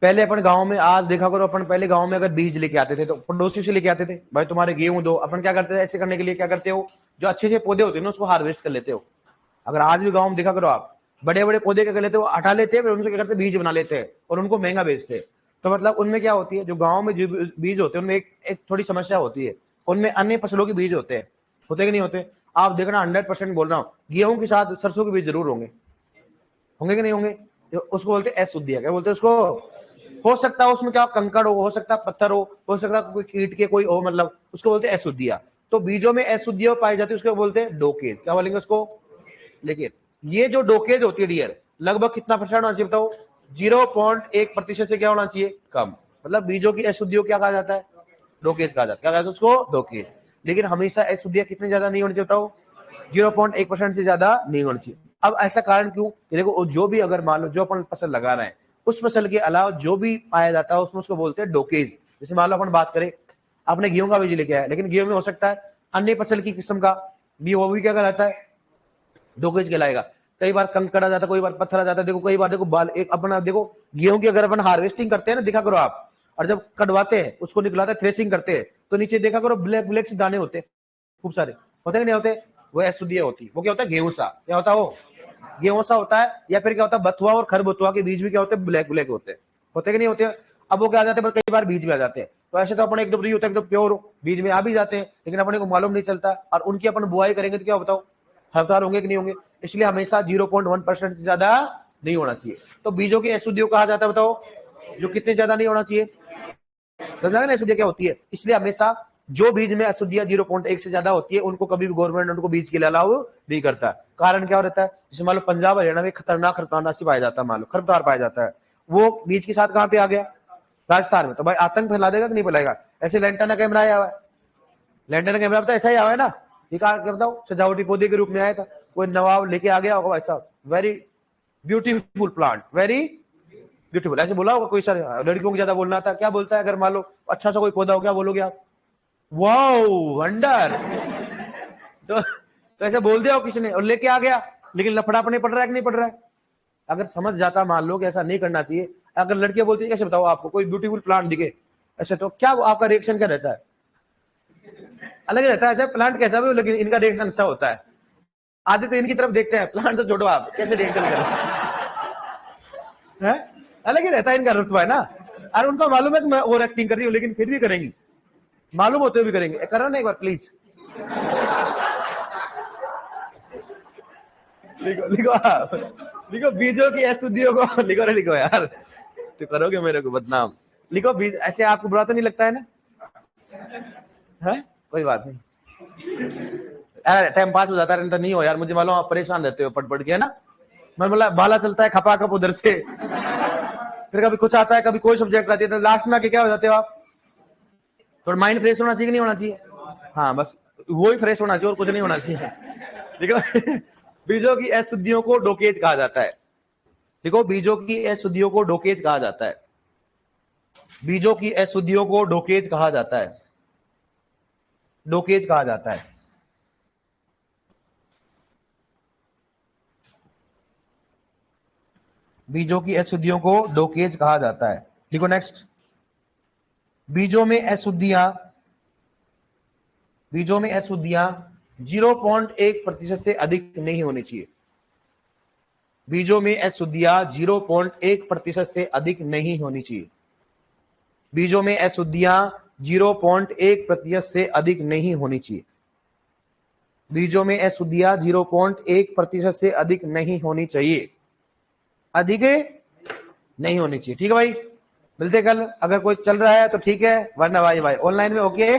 पहले अपन गांव में, आज देखा करो, अपन पहले गांव में अगर बीज लेके आते थे तो पड़ोसी से लेके आते थे, भाई तुम्हारे गेहूं दो, अपन क्या करते थे ऐसे करने के लिए? क्या करते हो, जो अच्छे अच्छे पौधे होते हैं ना उसको हार्वेस्ट कर लेते हो। अगर आज भी गांव में देखा करो आप, बड़े बड़े पौधे क्या कर लेते हो, हटा लेते हैं, फिर उनसे क्या करते हैं, बीज बना लेते हैं और उनको महंगा बेचते हैं। तो मतलब उनमें क्या होती है, जो गाँव में जो बीज होते हैं उनमें एक थोड़ी समस्या होती है, उनमें अन्य फसलों के बीज होते हैं, होते कि नहीं होते? आप देखना 100% बोल रहा हूँ, गेहूं के साथ सरसों के बीज जरूर होंगे, होंगे कि नहीं होंगे? उसको बोलते हैं अशुद्धियां, क्या बोलते हैं उसको? हो सकता है उसमें क्या कंकड़ हो सकता है पत्थर हो सकता है कोई कीट के कोई हो, मतलब उसको बोलते हैं अशुद्धियां। तो बीजों में अशुद्धियां पाई जाती है उसको बोलते हैं डोकेज, क्या बोलेंगे उसको? लेकिन ये जो डोकेज होती है डियर, लगभग कितना परसेंट होना चाहिए बताओ? 0.1% से क्या होना चाहिए? कम। मतलब बीजों की अशुद्धियों क्या कहा जाता है? डोकेज कहा जाता है। क्या कहते हैं उसको? डोकेज। लेकिन हमेशा अशुद्धियां कितनी ज्यादा नहीं होनी चाहिए बताओ? 0.1% से ज्यादा नहीं होनी चाहिए। अब ऐसा कारण क्यों? देखो जो भी, अगर मान लो जो अपन फसल लगा रहे हैं, उस फसल के अलावा जो भी पाया जाता है उसमें उसको बोलते हैं डोकेज। जैसे मान लो अपन बात करें, आपने गेहूं का बीज लेके आया, लेकिन गेहूं में हो सकता है अन्य फसल की किस्म का भी, वो भी क्या कहलाता है? डोकेज कहलाएगा। कई बार कंकड़ आ जाता है, कई बार पत्थर आ जाता है। देखो कई बार देखो बाल, एक अपना देखो गेहूं की अगर अपन हार्वेस्टिंग करते हैं ना, देखा करो आप, और जब कटवाते हैं उसको निकलाते हैं, थ्रेसिंग करते हैं, तो नीचे देखा करो ब्लैक ब्लैक से दाने होते हैं, खूब सारे, होते कि नहीं होते? वो अशुद्धियां होती, वो क्या होता है? गेहूं सा क्या होता है? वो गेहूं सा होता है, या फिर क्या होता है बथुआ और खरबथुआ के बीज भी क्या होते हैं ब्लैक ब्लैक होते कि नहीं होते? अब वो क्या आ जाते हैं, कई बार बीज में आ जाते हैं। तो ऐसे तो अपने एकदम नहीं होता, एकदम प्योर बीज में आ भी जाते हैं, लेकिन अपने को मालूम नहीं चलता, और उनकी अपन बुआई करेंगे तो क्या बताओ खरपतवार होंगे कि नहीं होंगे? इसलिए हमेशा 0.1% से ज्यादा नहीं होना चाहिए। तो बीजों की अशुद्धियों कहा जाता है, बताओ जो कितने ज्यादा नहीं होना चाहिए। समझा ना अशुद्धियां क्या होती है? इसलिए हमेशा जो बीज में अशुद्धियां 0.1 से ज्यादा होती है उनको कभी भी गवर्नमेंट उनको बीज के लिए अलाउ नहीं करता। कारण क्या रहता है? जैसे मान लो पंजाब हरियाणा में खतरनाक खरपतवारनाशी पाया जाता है, मान लो खरपतवार पाया जाता है, वो बीज के साथ कहां पे आ गया? राजस्थान में। तो भाई आतंक फैला देगा कि नहीं फैलाएगा? ऐसे लैंटेना कैमरा आया हुआ है, लैंटेना कैमरा पता ऐसा ही आया है ना, ये क्या बताओ सजावटी पौधे के रूप में आया था, कोई नवाब लेके आ गया होगा ऐसा, very beautiful plant, very beautiful, ऐसे बोला होगा कोई सर? लड़कियों को ज्यादा बोलना था, क्या बोलता है अगर मान लो अच्छा सा कोई पौधा हो, क्या बोलोगे आप? Wow wonder. तो ऐसे बोल दिया हो किसी ने और लेके आ गया, लेकिन लफड़ा अपने पड़ रहा है कि नहीं पड़ रहा है? अगर समझ जाता मान लो कि ऐसा नहीं करना चाहिए, अगर लड़कियां बोलती है कैसे बताओ आपको कोई ब्यूटीफुल प्लांट दिखे ऐसे, तो क्या आपका रिएक्शन क्या रहता है? अलग रहता है। प्लांट कैसा भी हो लेकिन इनका रिएक्शन अच्छा होता है। आधे तो इनकी तरफ देखते हैं, प्लांट तो छोड़ो, आप कैसे रिएक्शन करें? अलग ही रहता है इनका रुतबा है ना। अरे उनको मालूम है कि मैं ओवर एक्टिंग कर रही हूँ, लेकिन फिर भी करेंगी, मालूम होते हुए भी करेंगे। करो ना एक बार प्लीज, लिखो लिखो आप, लिखो बीजों की अशुद्धियों को, लिखो रे लिखो यार, तो करोगे मेरे को बदनाम। लिखो बीज, ऐसे आपको बुरा तो नहीं लगता है ना? है कोई बात नहीं, टाइम पास हो जाता है, तो नहीं हो यार, मुझे मालूम आप परेशान रहते हो पढ़ पढ़ के, है ना? मैं बोला बाला चलता है खपा खप उधर से, फिर कभी कुछ आता है, कभी कोई सब्जेक्ट आती है, तो लास्ट में आके क्या हो जाते हो आप? थोड़ा माइंड फ्रेश होना चाहिए कि नहीं होना चाहिए? हाँ बस वो ही फ्रेश होना चाहिए और कुछ नहीं होना चाहिए। देखो बीजों की अशुद्धियों को डोकेज कहा जाता है। देखो बीजों की अशुद्धियों को डोकेज कहा जाता है, बीजों की अशुद्धियों को डोकेज कहा जाता है, डोकेज कहा जाता है। बीजों की अशुद्धियों को डोकेज कहा जाता है। देखो नेक्स्ट, बीजों में अशुद्धियां, बीजों में अशुद्धियां 0.1% से अधिक नहीं होनी चाहिए। बीजों में अशुद्धियां 0.1% से अधिक नहीं होनी चाहिए। बीजों में अशुद्धियां 0.1% से अधिक नहीं होनी चाहिए। बीजों में अशुद्धियां 0.1% से अधिक नहीं होनी चाहिए, अधिक नहीं होनी चाहिए। ठीक है भाई, मिलते कल, अगर कोई चल रहा है तो ठीक है, वरना भाई ऑनलाइन में ओके।